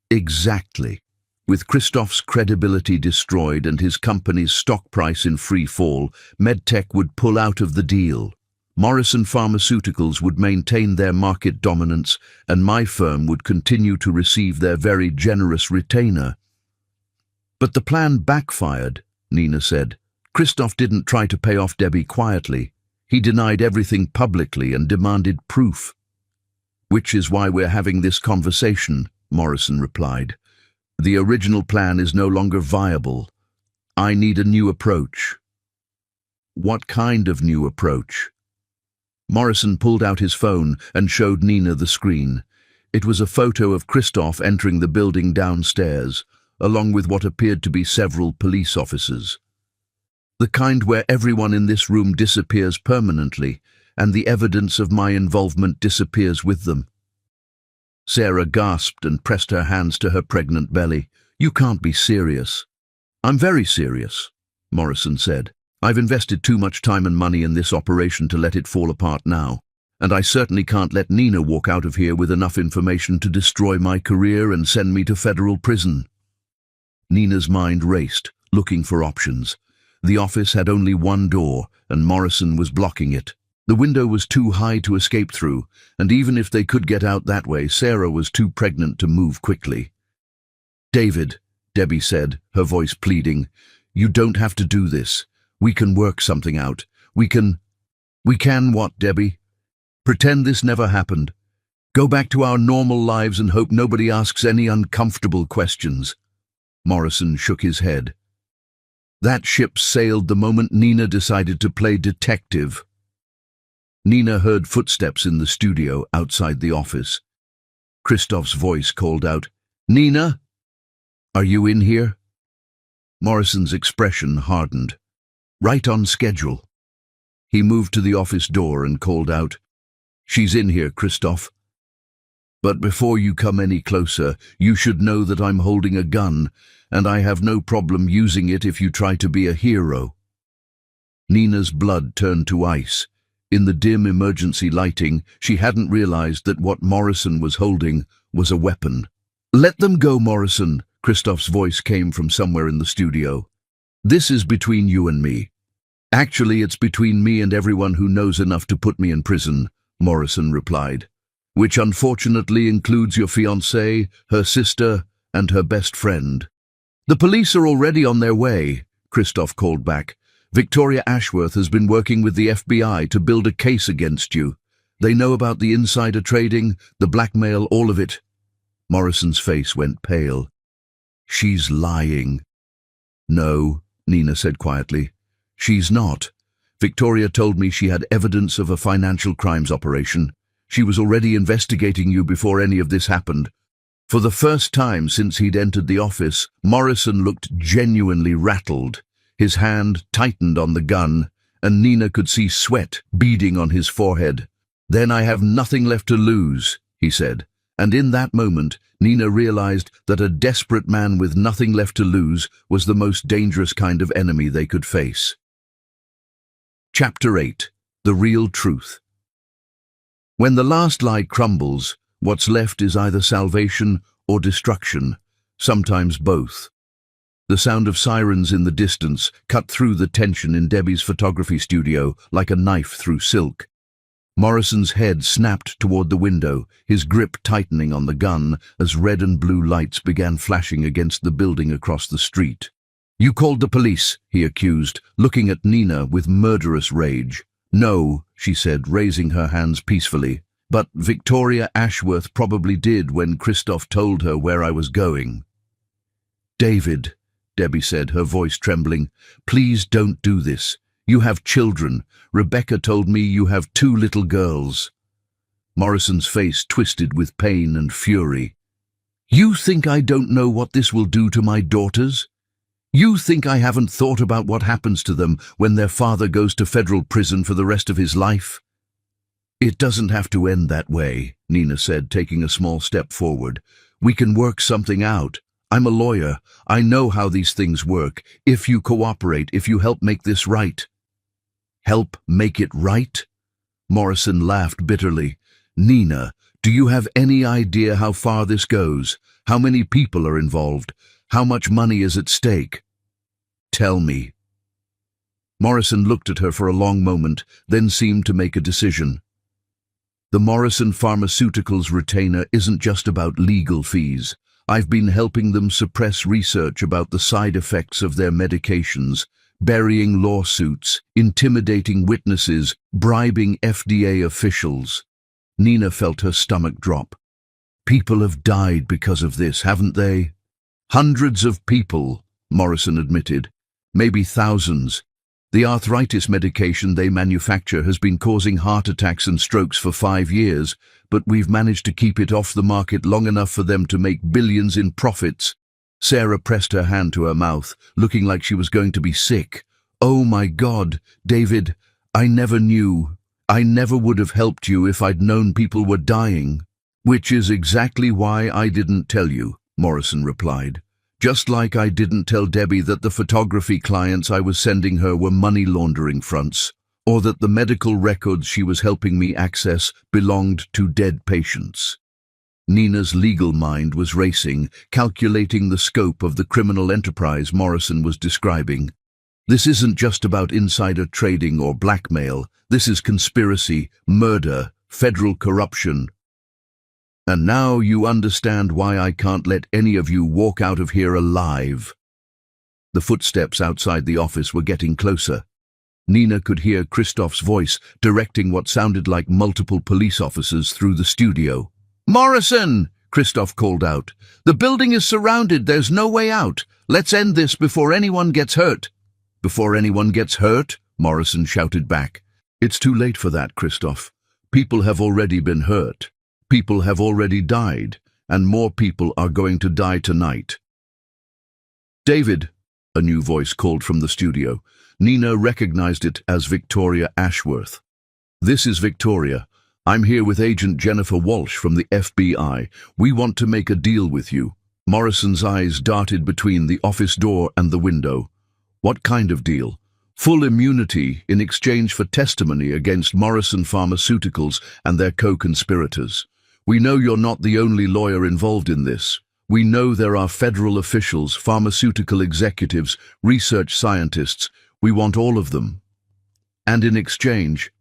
Exactly. With Christoph's credibility destroyed and his company's stock price in free fall, MedTech would pull out of the deal. Morrison Pharmaceuticals would maintain their market dominance, and my firm would continue to receive their very generous retainer. But the plan backfired, Nina said. Christoph didn't try to pay off Debbie quietly. He denied everything publicly and demanded proof. Which is why we're having this conversation, Morrison replied. The original plan is no longer viable. I need a new approach. What kind of new approach? Morrison pulled out his phone and showed Nina the screen. It was a photo of Christoph entering the building downstairs, along with what appeared to be several police officers. The kind where everyone in this room disappears permanently, and the evidence of my involvement disappears with them. Sarah gasped and pressed her hands to her pregnant belly. You can't be serious. I'm very serious, Morrison said. I've invested too much time and money in this operation to let it fall apart now, and I certainly can't let Nina walk out of here with enough information to destroy my career and send me to federal prison. Nina's mind raced, looking for options. The office had only one door, and Morrison was blocking it. The window was too high to escape through, and even if they could get out that way, Sarah was too pregnant to move quickly. "David," Debbie said, her voice pleading, "you don't have to do this. We can work something out. We can what, Debbie? Pretend this never happened. Go back to our normal lives and hope nobody asks any uncomfortable questions." Morrison shook his head. That ship sailed the moment Nina decided to play detective. Nina heard footsteps in the studio outside the office. Christoph's voice called out, "Nina? Are you in here?" Morrison's expression hardened. "Right on schedule." He moved to the office door and called out, "She's in here, Christoph. But before you come any closer, you should know that I'm holding a gun, and I have no problem using it if you try to be a hero." Nina's blood turned to ice. In the dim emergency lighting, she hadn't realized that what Morrison was holding was a weapon. "Let them go, Morrison," Christoph's voice came from somewhere in the studio. "This is between you and me." "Actually, it's between me and everyone who knows enough to put me in prison," Morrison replied. "Which unfortunately includes your fiancée, her sister, and her best friend." "The police are already on their way," Christoph called back. "Victoria Ashworth has been working with the FBI to build a case against you. They know about the insider trading, the blackmail, all of it." Morrison's face went pale. "She's lying." "No," Nina said quietly. "She's not. Victoria told me she had evidence of a financial crimes operation. She was already investigating you before any of this happened." For the first time since he'd entered the office, Morrison looked genuinely rattled. His hand tightened on the gun, and Nina could see sweat beading on his forehead. "Then I have nothing left to lose," he said. And in that moment, Nina realized that a desperate man with nothing left to lose was the most dangerous kind of enemy they could face. Chapter 8. The Real Truth. When the last lie crumbles, what's left is either salvation or destruction, sometimes both. The sound of sirens in the distance cut through the tension in Debbie's photography studio like a knife through silk. Morrison's head snapped toward the window, his grip tightening on the gun as red and blue lights began flashing against the building across the street. "You called the police," he accused, looking at Nina with murderous rage. "No," she said, raising her hands peacefully. "But Victoria Ashworth probably did when Christoph told her where I was going." "David," Debbie said, her voice trembling, "please don't do this. You have children. Rebecca told me you have 2 little girls." Morrison's face twisted with pain and fury. "You think I don't know what this will do to my daughters? You think I haven't thought about what happens to them when their father goes to federal prison for the rest of his life?" "It doesn't have to end that way," Nina said, taking a small step forward. "We can work something out. I'm a lawyer. I know how these things work. If you cooperate, if you help make this right." "Help make it right?" Morrison laughed bitterly. "Nina, do you have any idea how far this goes? How many people are involved? How much money is at stake? Tell me." Morrison looked at her for a long moment, then seemed to make a decision. "The Morrison Pharmaceuticals retainer isn't just about legal fees. I've been helping them suppress research about the side effects of their medications, burying lawsuits, intimidating witnesses, bribing FDA officials." Nina felt her stomach drop. "People have died because of this, haven't they?" "Hundreds of people," Morrison admitted. "Maybe thousands. The arthritis medication they manufacture has been causing heart attacks and strokes for 5 years, but we've managed to keep it off the market long enough for them to make billions in profits." Sarah pressed her hand to her mouth, looking like she was going to be sick. "Oh my God, David, I never knew. I never would have helped you if I'd known people were dying." "Which is exactly why I didn't tell you," Morrison replied. "Just like I didn't tell Debbie that the photography clients I was sending her were money laundering fronts, or that the medical records she was helping me access belonged to dead patients." Nina's legal mind was racing, calculating the scope of the criminal enterprise Morrison was describing. This isn't just about insider trading or blackmail. This is conspiracy, murder, federal corruption. And now you understand why I can't let any of you walk out of here alive." The footsteps outside the office were getting closer. Nina could hear Christoph's voice directing what sounded like multiple police officers through the studio. "Morrison!" Christoph called out. "The building is surrounded. There's no way out. Let's end this before anyone gets hurt." "Before anyone gets hurt?" Morrison shouted back. "It's too late for that, Christoph. People have already been hurt. People have already died, and more people are going to die tonight." "David," a new voice called from the studio. Nina recognized it as Victoria Ashworth. "This is Victoria. I'm here with Agent Jennifer Walsh from the FBI. We want to make a deal with you." Morrison's eyes darted between the office door and the window. "What kind of deal?" "Full immunity in exchange for testimony against Morrison Pharmaceuticals and their co-conspirators. We know you're not the only lawyer involved in this. We know there are federal officials, pharmaceutical executives, research scientists. We want all of them. And in exchange,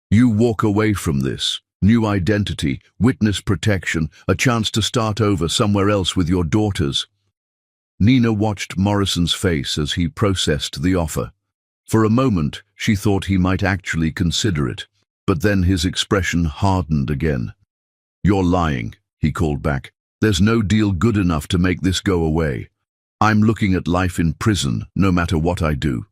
you walk away from this. New identity, witness protection, a chance to start over somewhere else with your daughters." Nina watched Morrison's face as he processed the offer. For a moment, she thought he might actually consider it, but then his expression hardened again. "You're lying," he called back. "There's no deal good enough to make this go away. I'm looking at life in prison, no matter what I do."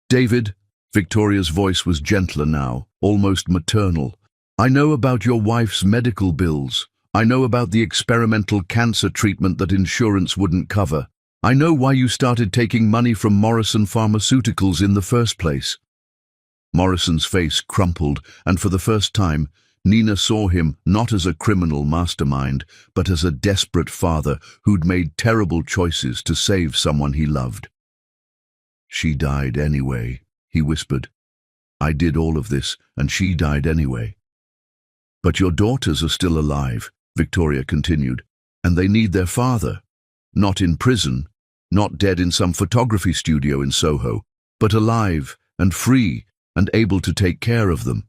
"David," Victoria's voice was gentler now, almost maternal. "I know about your wife's medical bills. I know about the experimental cancer treatment that insurance wouldn't cover. I know why you started taking money from Morrison Pharmaceuticals in the first place." Morrison's face crumpled, and for the first time, Nina saw him not as a criminal mastermind, but as a desperate father who'd made terrible choices to save someone he loved. "She died anyway," he whispered. "I did all of this, and she died anyway." "But your daughters are still alive," Victoria continued, "and they need their father. Not in prison, not dead in some photography studio in Soho, but alive and free and able to take care of them."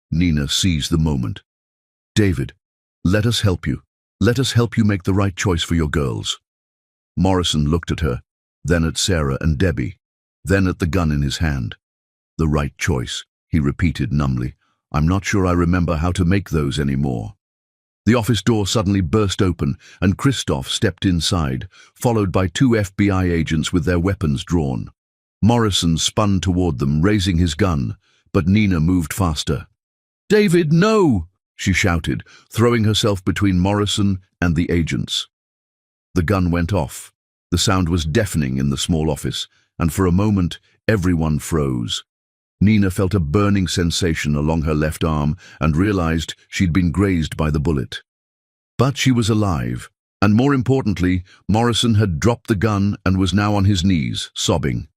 Nina seized the moment. "David, let us help you. Let us help you make the right choice for your girls." Morrison looked at her, then at Sarah and Debbie, then at the gun in his hand. "The right choice," he repeated numbly. "I'm not sure I remember how to make those anymore." The office door suddenly burst open, and Christoph stepped inside, followed by two FBI agents with their weapons drawn. Morrison spun toward them, raising his gun, but Nina moved faster. "David, no!" she shouted, throwing herself between Morrison and the agents. The gun went off. The sound was deafening in the small office, and for a moment, everyone froze. Nina felt a burning sensation along her left arm and realized she'd been grazed by the bullet. But she was alive, and more importantly, Morrison had dropped the gun and was now on his knees, sobbing.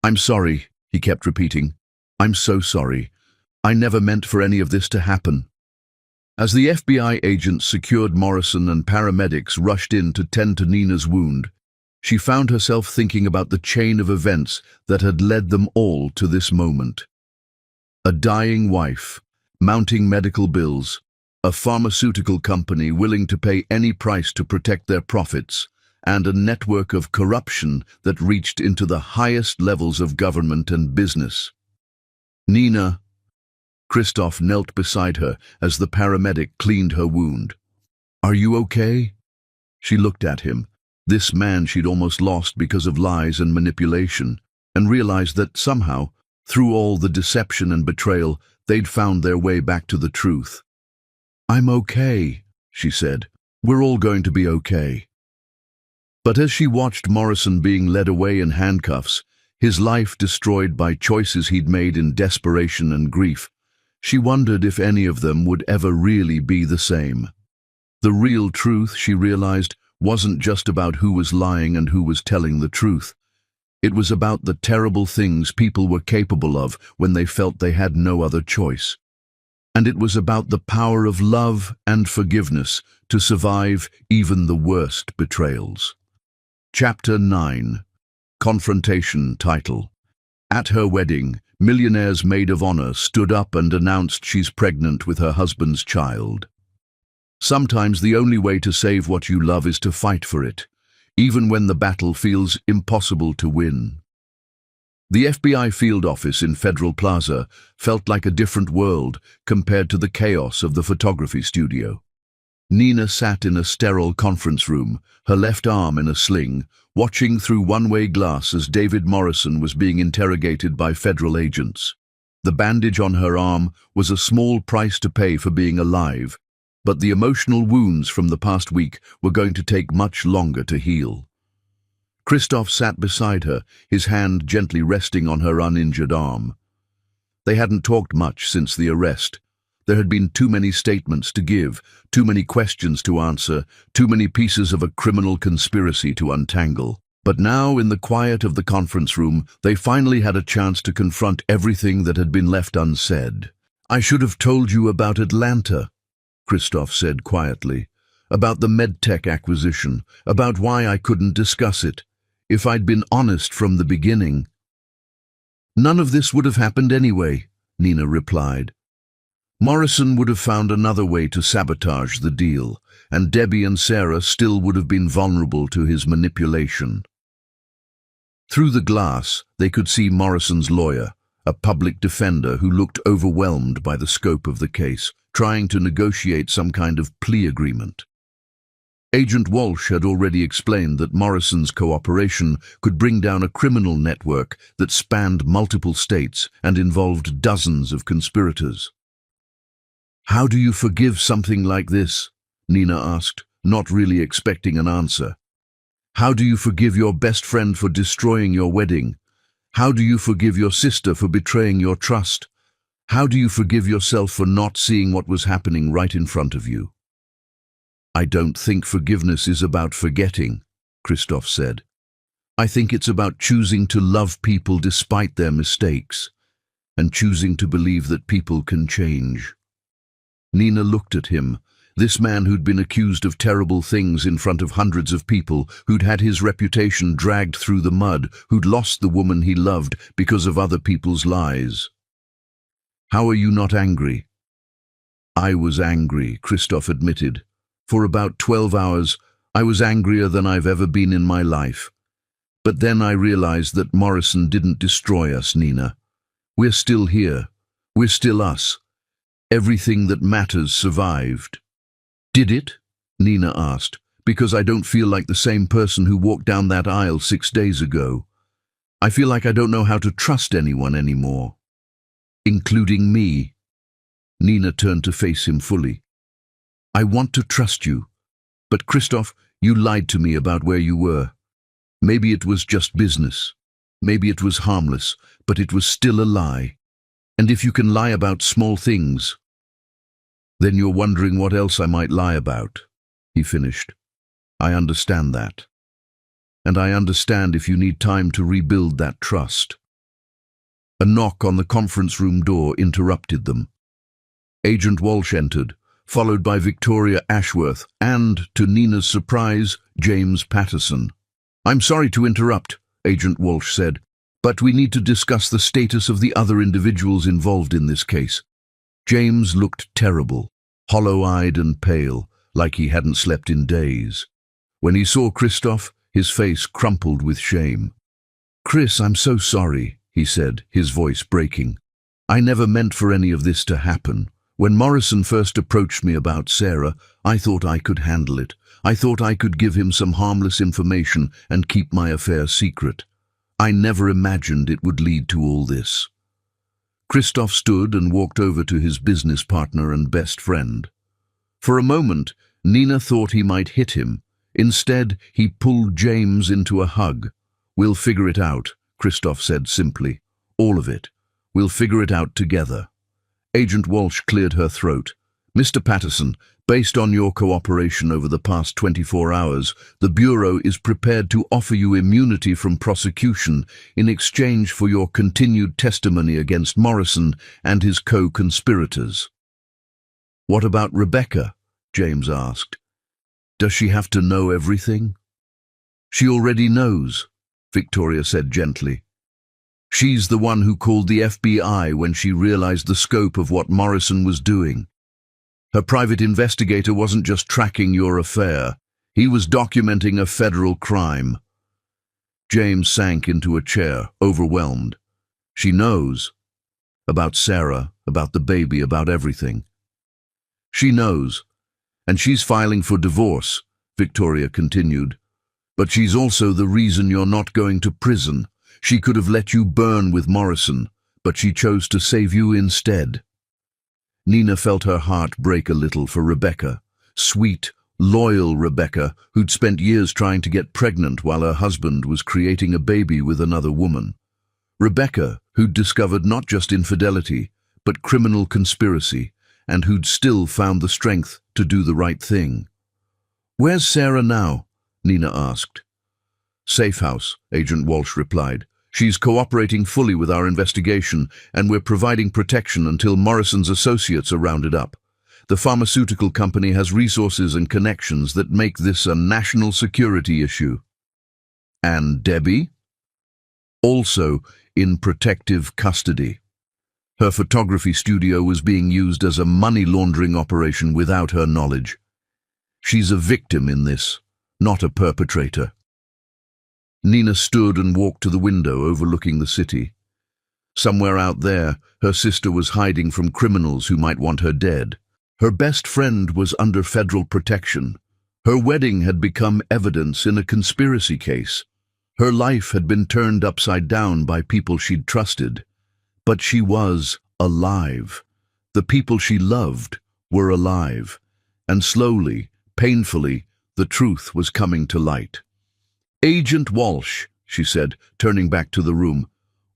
"I'm sorry," he kept repeating. "I'm so sorry. I never meant for any of this to happen." As the FBI agents secured Morrison and paramedics rushed in to tend to Nina's wound, she found herself thinking about the chain of events that had led them all to this moment. A dying wife, mounting medical bills, a pharmaceutical company willing to pay any price to protect their profits, and a network of corruption that reached into the highest levels of government and business. "Nina," Christoph knelt beside her as the paramedic cleaned her wound. "Are you okay?" She looked at him, this man she'd almost lost because of lies and manipulation, and realized that somehow, through all the deception and betrayal, they'd found their way back to the truth. "I'm okay," she said. "We're all going to be okay." But as she watched Morrison being led away in handcuffs, his life destroyed by choices he'd made in desperation and grief, she wondered if any of them would ever really be the same. The real truth, she realized, wasn't just about who was lying and who was telling the truth. It was about the terrible things people were capable of when they felt they had no other choice. And it was about the power of love and forgiveness to survive even the worst betrayals. Chapter 9. Confrontation title. At her wedding, Millionaire's maid of honor stood up and announced she's pregnant with her husband's child. Sometimes the only way to save what you love is to fight for it, even when the battle feels impossible to win. The FBI field office in Federal Plaza felt like a different world compared to the chaos of the photography studio. Nina sat in a sterile conference room, her left arm in a sling, watching through one-way glass as David Morrison was being interrogated by federal agents. The bandage on her arm was a small price to pay for being alive, but the emotional wounds from the past week were going to take much longer to heal. Christoph sat beside her, his hand gently resting on her uninjured arm. They hadn't talked much since the arrest. There had been too many statements to give, too many questions to answer, too many pieces of a criminal conspiracy to untangle. But now, in the quiet of the conference room, they finally had a chance to confront everything that had been left unsaid. "I should have told you about Atlanta," Christoph said quietly. "About the medtech acquisition, about why I couldn't discuss it. If I'd been honest from the beginning." "None of this would have happened anyway," Nina replied. "Morrison would have found another way to sabotage the deal, and Debbie and Sarah still would have been vulnerable to his manipulation." Through the glass, they could see Morrison's lawyer, a public defender who looked overwhelmed by the scope of the case, trying to negotiate some kind of plea agreement. Agent Walsh had already explained that Morrison's cooperation could bring down a criminal network that spanned multiple states and involved dozens of conspirators. "How do you forgive something like this?" Nina asked, not really expecting an answer. "How do you forgive your best friend for destroying your wedding? How do you forgive your sister for betraying your trust? How do you forgive yourself for not seeing what was happening right in front of you?" "I don't think forgiveness is about forgetting," Christoph said. "I think it's about choosing to love people despite their mistakes, and choosing to believe that people can change." Nina looked at him, this man who'd been accused of terrible things in front of hundreds of people, who'd had his reputation dragged through the mud, who'd lost the woman he loved because of other people's lies. "How are you not angry?" "I was angry," Christoph admitted. "For about 12 hours, I was angrier than I've ever been in my life. But then I realized that Morrison didn't destroy us, Nina. We're still here. We're still us. Everything that matters survived." "Did it?" Nina asked, "because I don't feel like the same person who walked down that aisle 6 days ago. I feel like I don't know how to trust anyone anymore. Including me." Nina turned to face him fully. "I want to trust you. But Christoph, you lied to me about where you were. Maybe it was just business. Maybe it was harmless, but it was still a lie. And if you can lie about small things, then you're wondering what else I might lie about," he finished. "I understand that. And I understand if you need time to rebuild that trust." A knock on the conference room door interrupted them. Agent Walsh entered, followed by Victoria Ashworth and, to Nina's surprise, James Patterson. "I'm sorry to interrupt," Agent Walsh said, "but we need to discuss the status of the other individuals involved in this case." James looked terrible, hollow-eyed and pale, like he hadn't slept in days. When he saw Christoph, his face crumpled with shame. "Chris, I'm so sorry," he said, his voice breaking. "I never meant for any of this to happen. When Morrison first approached me about Sarah, I thought I could handle it. I thought I could give him some harmless information and keep my affair secret. I never imagined it would lead to all this." Christoph stood and walked over to his business partner and best friend. For a moment, Nina thought he might hit him. Instead, he pulled James into a hug. "We'll figure it out," Christoph said simply. "All of it. We'll figure it out together." Agent Walsh cleared her throat. "Mr. Patterson, based on your cooperation over the past 24 hours, the Bureau is prepared to offer you immunity from prosecution in exchange for your continued testimony against Morrison and his co-conspirators." "What about Rebecca?" James asked. "Does she have to know everything?" "She already knows. Victoria said gently. She's the one who called the FBI when she realized the scope of what Morrison was doing. Her private investigator wasn't just tracking your affair. He was documenting a federal crime. James sank into a chair, overwhelmed. She knows. About Sarah, about the baby, about everything. She knows. And she's filing for divorce, Victoria continued. But she's also the reason you're not going to prison. She could have let you burn with Morrison, but she chose to save you instead. Nina felt her heart break a little for Rebecca, sweet, loyal Rebecca, who'd spent years trying to get pregnant while her husband was creating a baby with another woman. Rebecca, who'd discovered not just infidelity, but criminal conspiracy, and who'd still found the strength to do the right thing. "Where's Sarah now?" Nina asked. "Safe house," Agent Walsh replied. "She's cooperating fully with our investigation, and we're providing protection until Morrison's associates are rounded up. The pharmaceutical company has resources and connections that make this a national security issue." "And Debbie?" "Also in protective custody. Her photography studio was being used as a money laundering operation without her knowledge. She's a victim in this, not a perpetrator." Nina stood and walked to the window overlooking the city. Somewhere out there, her sister was hiding from criminals who might want her dead. Her best friend was under federal protection. Her wedding had become evidence in a conspiracy case. Her life had been turned upside down by people she'd trusted. But she was alive. The people she loved were alive. And slowly, painfully, the truth was coming to light. "Agent Walsh," she said, turning back to the room,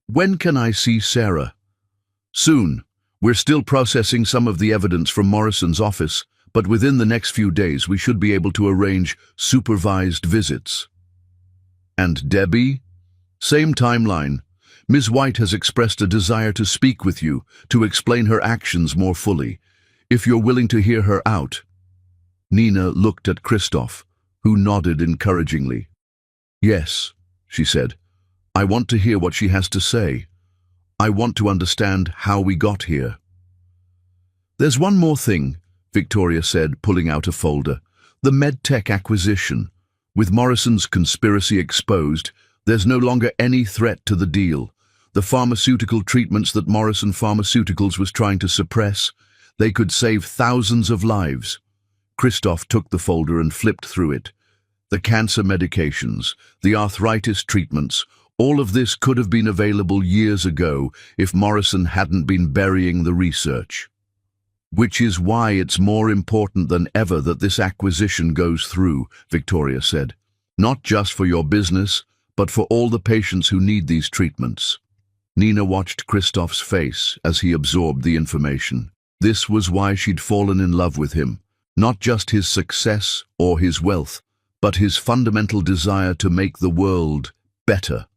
"when can I see Sarah?" "Soon. We're still processing some of the evidence from Morrison's office, but within the next few days we should be able to arrange supervised visits." "And Debbie?" "Same timeline. Ms. White has expressed a desire to speak with you, to explain her actions more fully. If you're willing to hear her out." Nina looked at Christoph, who nodded encouragingly. "Yes," she said. "I want to hear what she has to say. I want to understand how we got here." "There's one more thing," Victoria said, pulling out a folder. "The MedTech acquisition. With Morrison's conspiracy exposed, there's no longer any threat to the deal. The pharmaceutical treatments that Morrison Pharmaceuticals was trying to suppress, they could save thousands of lives." Christoph took the folder and flipped through it. The cancer medications, the arthritis treatments, all of this could have been available years ago if Morrison hadn't been burying the research. "Which is why it's more important than ever that this acquisition goes through," Victoria said. "Not just for your business, but for all the patients who need these treatments." Nina watched Christoph's face as he absorbed the information. This was why she'd fallen in love with him. Not just his success or his wealth, but his fundamental desire to make the world better.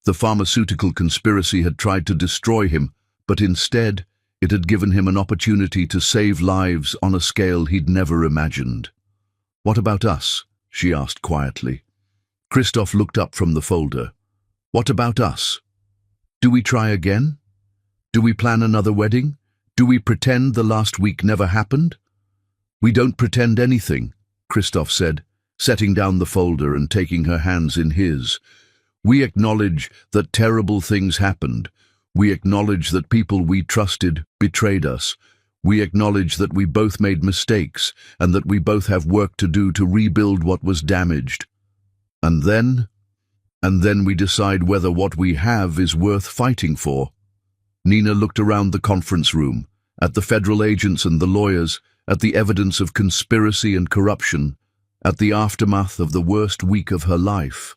The pharmaceutical conspiracy had tried to destroy him, but instead, it had given him an opportunity to save lives on a scale he'd never imagined. "What about us?" she asked quietly. Christoph looked up from the folder. "What about us? Do we try again? Do we plan another wedding? Do we pretend the last week never happened?" "We don't pretend anything," Christoph said, setting down the folder and taking her hands in his. "We acknowledge that terrible things happened. We acknowledge that people we trusted betrayed us. We acknowledge that we both made mistakes and that we both have work to do to rebuild what was damaged. And then we decide whether what we have is worth fighting for." Nina looked around the conference room, at the federal agents and the lawyers, at the evidence of conspiracy and corruption, at the aftermath of the worst week of her life.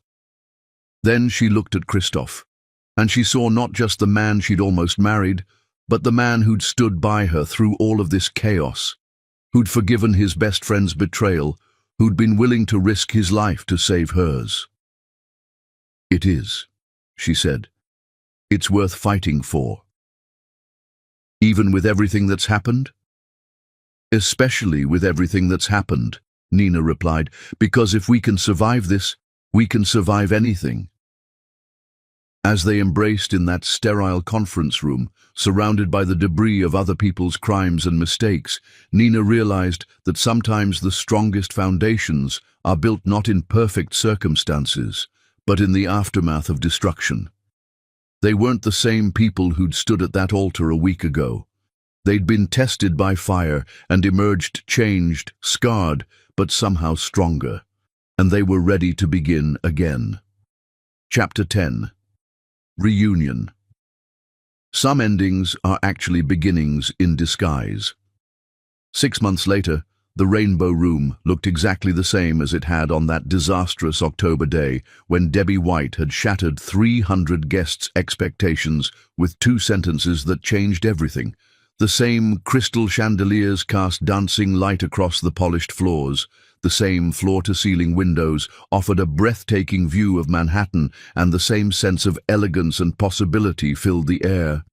Then she looked at Christoph, and she saw not just the man she'd almost married, but the man who'd stood by her through all of this chaos, who'd forgiven his best friend's betrayal, who'd been willing to risk his life to save hers. "It is," she said. "It's worth fighting for." "Even with everything that's happened?" "Especially with everything that's happened," Nina replied, "because if we can survive this, we can survive anything." As they embraced in that sterile conference room, surrounded by the debris of other people's crimes and mistakes, Nina realized that sometimes the strongest foundations are built not in perfect circumstances, but in the aftermath of destruction. They weren't the same people who'd stood at that altar a week ago. They'd been tested by fire and emerged changed, scarred, but somehow stronger. And they were ready to begin again. Chapter 10. Reunion. Some endings are actually beginnings in disguise. 6 months later, the Rainbow Room looked exactly the same as it had on that disastrous October day when Debbie White had shattered 300 guests' expectations with 2 sentences that changed everything. The same crystal chandeliers cast dancing light across the polished floors. The same floor-to-ceiling windows offered a breathtaking view of Manhattan, and the same sense of elegance and possibility filled the air.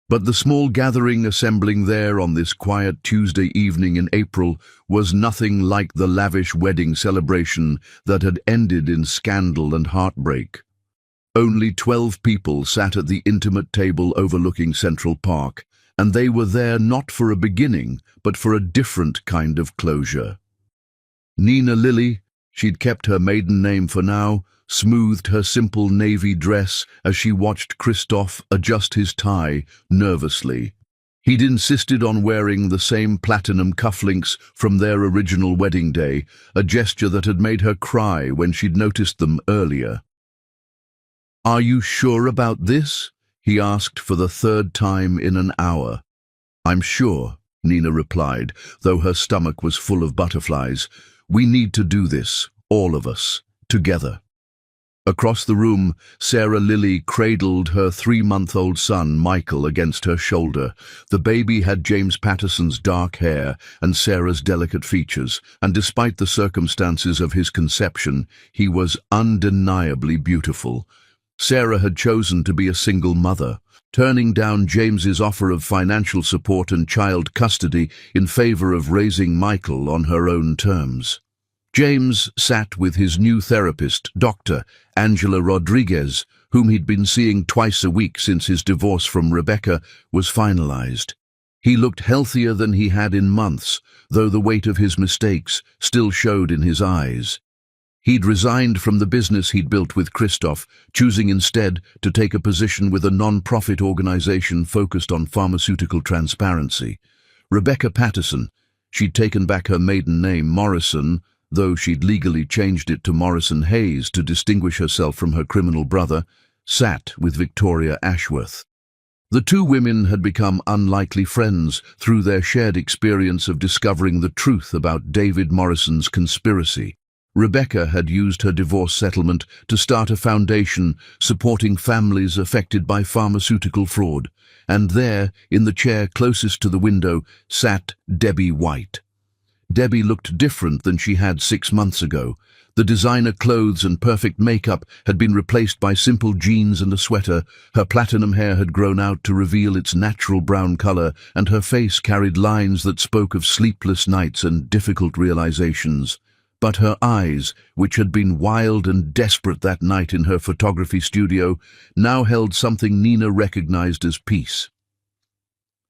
But the small gathering assembling there on this quiet Tuesday evening in April was nothing like the lavish wedding celebration that had ended in scandal and heartbreak. Only 12 people sat at the intimate table overlooking Central Park, and they were there not for a beginning, but for a different kind of closure. Nina Lilly, she'd kept her maiden name for now, smoothed her simple navy dress as she watched Christophe adjust his tie nervously. He'd insisted on wearing the same platinum cufflinks from their original wedding day, a gesture that had made her cry when she'd noticed them earlier. "Are you sure about this?" he asked for the 3rd time in an hour. "I'm sure," Nina replied, though her stomach was full of butterflies. "We need to do this, all of us, together." Across the room, Sarah Lilly cradled her 3-month-old son, Michael, against her shoulder. The baby had James Patterson's dark hair and Sarah's delicate features, and despite the circumstances of his conception, he was undeniably beautiful. Sarah had chosen to be a single mother, turning down James's offer of financial support and child custody in favor of raising Michael on her own terms. James sat with his new therapist, Dr. Angela Rodriguez, whom he'd been seeing twice a week since his divorce from Rebecca was finalized. He looked healthier than he had in months, though the weight of his mistakes still showed in his eyes. He'd resigned from the business he'd built with Christophe, choosing instead to take a position with a non-profit organization focused on pharmaceutical transparency. Rebecca Patterson, she'd taken back her maiden name, Morrison, though she'd legally changed it to Morrison Hayes to distinguish herself from her criminal brother, sat with Victoria Ashworth. The 2 women had become unlikely friends through their shared experience of discovering the truth about David Morrison's conspiracy. Rebecca had used her divorce settlement to start a foundation supporting families affected by pharmaceutical fraud, and there, in the chair closest to the window, sat Debbie White. Debbie looked different than she had 6 months ago. The designer clothes and perfect makeup had been replaced by simple jeans and a sweater. Her platinum hair had grown out to reveal its natural brown color, and her face carried lines that spoke of sleepless nights and difficult realizations. But her eyes, which had been wild and desperate that night in her photography studio, now held something Nina recognized as peace.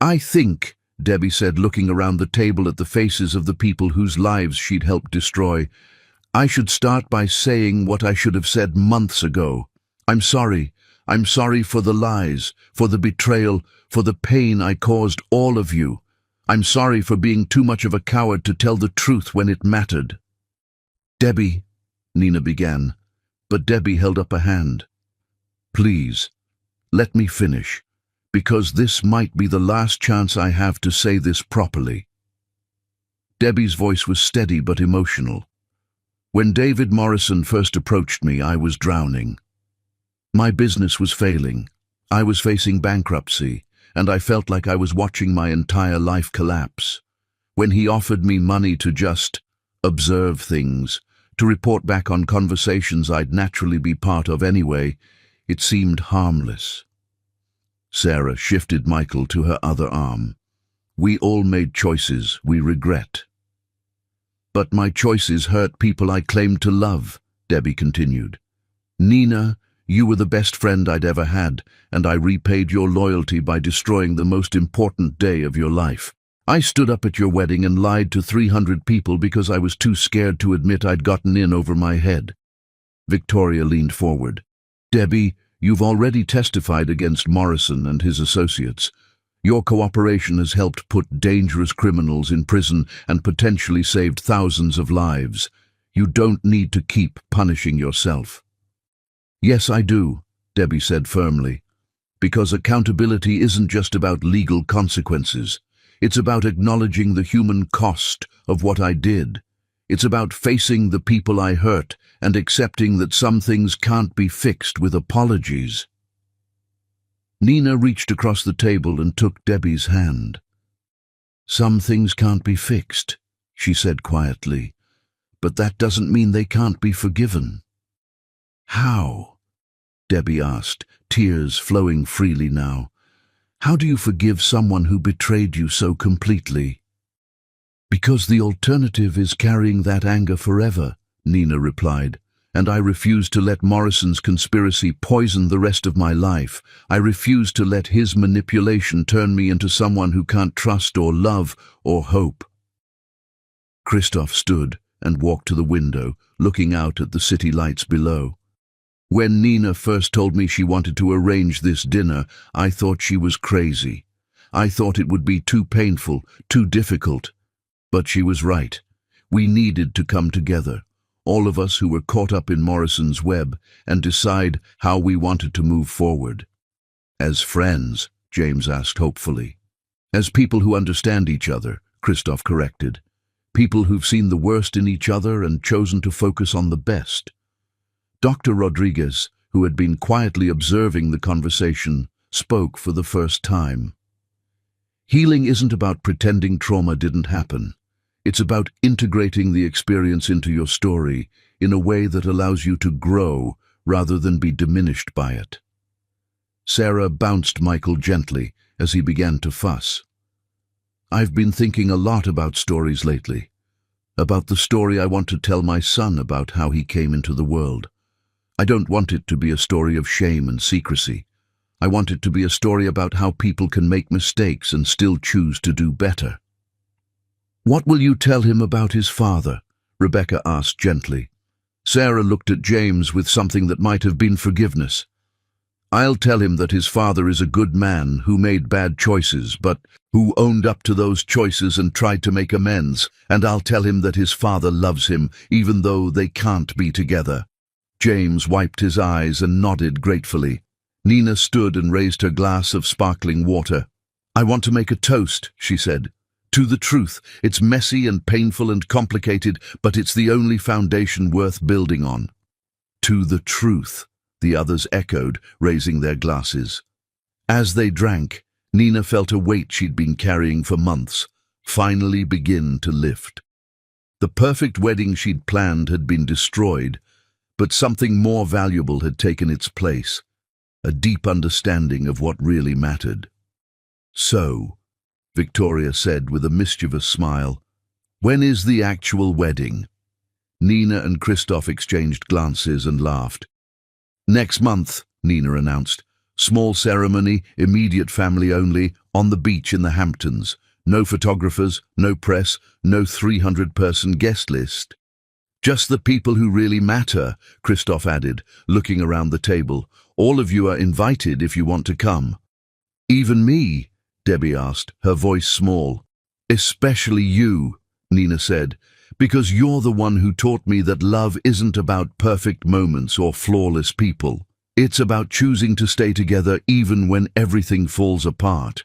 "I think," Debbie said, looking around the table at the faces of the people whose lives she'd helped destroy, "I should start by saying what I should have said months ago. I'm sorry. I'm sorry for the lies, for the betrayal, for the pain I caused all of you. I'm sorry for being too much of a coward to tell the truth when it mattered." "Debbie," Nina began, but Debbie held up a hand. "Please, let me finish, because this might be the last chance I have to say this properly." Debbie's voice was steady but emotional. "When David Morrison first approached me, I was drowning. My business was failing. I was facing bankruptcy, and I felt like I was watching my entire life collapse. When he offered me money to just observe things, to report back on conversations I'd naturally be part of anyway, it seemed harmless." Sarah shifted Michael to her other arm. "We all made choices we regret." "But my choices hurt people I claimed to love," Debbie continued. "Nina, You were the best friend I'd ever had, and I repaid your loyalty by destroying the most important day of your life. I stood up at your wedding and lied to 300 people because I was too scared to admit I'd gotten in over my head." Victoria leaned forward. "Debbie, you've already testified against Morrison and his associates. Your cooperation has helped put dangerous criminals in prison and potentially saved thousands of lives. You don't need to keep punishing yourself." "Yes, I do," Debbie said firmly, "because accountability isn't just about legal consequences. It's about acknowledging the human cost of what I did. It's about facing the people I hurt and accepting that some things can't be fixed with apologies." Nina reached across the table and took Debbie's hand. "Some things can't be fixed," she said quietly, "but that doesn't mean they can't be forgiven." "How?" Debbie asked, tears flowing freely now. "How do you forgive someone who betrayed you so completely?" "Because the alternative is carrying that anger forever," Nina replied. "And I refuse to let Morrison's conspiracy poison the rest of my life. I refuse to let his manipulation turn me into someone who can't trust or love or hope." Christoph stood and walked to the window, looking out at the city lights below. "When Nina first told me she wanted to arrange this dinner, I thought she was crazy. I thought it would be too painful, too difficult. But she was right. We needed to come together, all of us who were caught up in Morrison's web, and decide how we wanted to move forward." "As friends?" James asked hopefully. "As people who understand each other," Christoph corrected. "People who've seen the worst in each other and chosen to focus on the best." Dr. Rodriguez, who had been quietly observing the conversation, spoke for the first time. "Healing isn't about pretending trauma didn't happen. It's about integrating the experience into your story in a way that allows you to grow rather than be diminished by it." Sarah bounced Michael gently as he began to fuss. "I've been thinking a lot about stories lately. About the story I want to tell my son about how he came into the world. I don't want it to be a story of shame and secrecy. I want it to be a story about how people can make mistakes and still choose to do better." "What will you tell him about his father?" Rebecca asked gently. Sarah looked at James with something that might have been forgiveness. "I'll tell him that his father is a good man who made bad choices, but who owned up to those choices and tried to make amends. And I'll tell him that his father loves him, even though they can't be together." James wiped his eyes and nodded gratefully. Nina stood and raised her glass of sparkling water. "I want to make a toast," she said. "To the truth. It's messy and painful and complicated, but it's the only foundation worth building on." "To the truth," the others echoed, raising their glasses. As they drank, Nina felt a weight she'd been carrying for months finally begin to lift. The perfect wedding she'd planned had been destroyed, but something more valuable had taken its place, a deep understanding of what really mattered. "So," Victoria said with a mischievous smile, "when is the actual wedding?" Nina and Christoph exchanged glances and laughed. "Next month," Nina announced. "Small ceremony, immediate family only, on the beach in the Hamptons. No photographers, no press, no 300-person guest list. Just the people who really matter," Christoph added, looking around the table. "All of you are invited if you want to come." "Even me?" Debbie asked, her voice small. "Especially you," Nina said, "because you're the one who taught me that love isn't about perfect moments or flawless people. It's about choosing to stay together even when everything falls apart."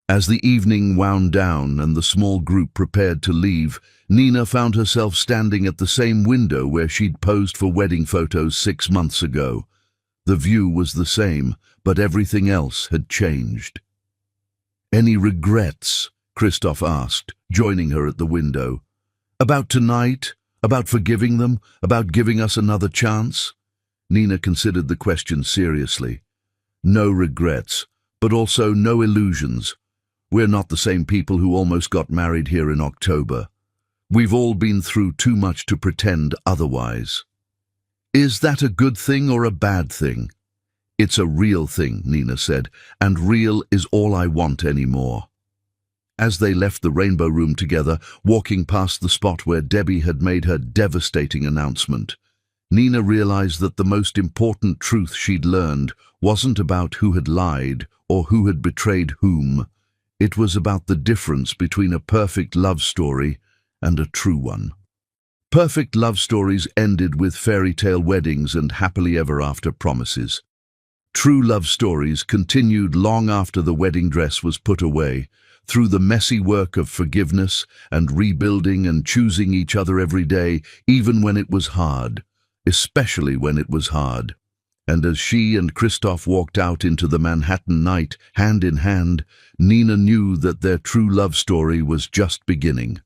As the evening wound down and the small group prepared to leave, Nina found herself standing at the same window where she'd posed for wedding photos 6 months ago. The view was the same, but everything else had changed. "Any regrets?" Christoph asked, joining her at the window. "About tonight? About forgiving them? About giving us another chance?" Nina considered the question seriously. "No regrets, but also no illusions. We're not the same people who almost got married here in October. We've all been through too much to pretend otherwise." "Is that a good thing or a bad thing?" "It's a real thing," Nina said, "and real is all I want anymore." As they left the Rainbow Room together, walking past the spot where Debbie had made her devastating announcement, Nina realized that the most important truth she'd learned wasn't about who had lied or who had betrayed whom. It was about the difference between a perfect love story and a true one. Perfect love stories ended with fairy tale weddings and happily ever after promises. True love stories continued long after the wedding dress was put away, through the messy work of forgiveness and rebuilding and choosing each other every day, even when it was hard, especially when it was hard. And as she and Christoph walked out into the Manhattan night, hand in hand, Nina knew that their true love story was just beginning.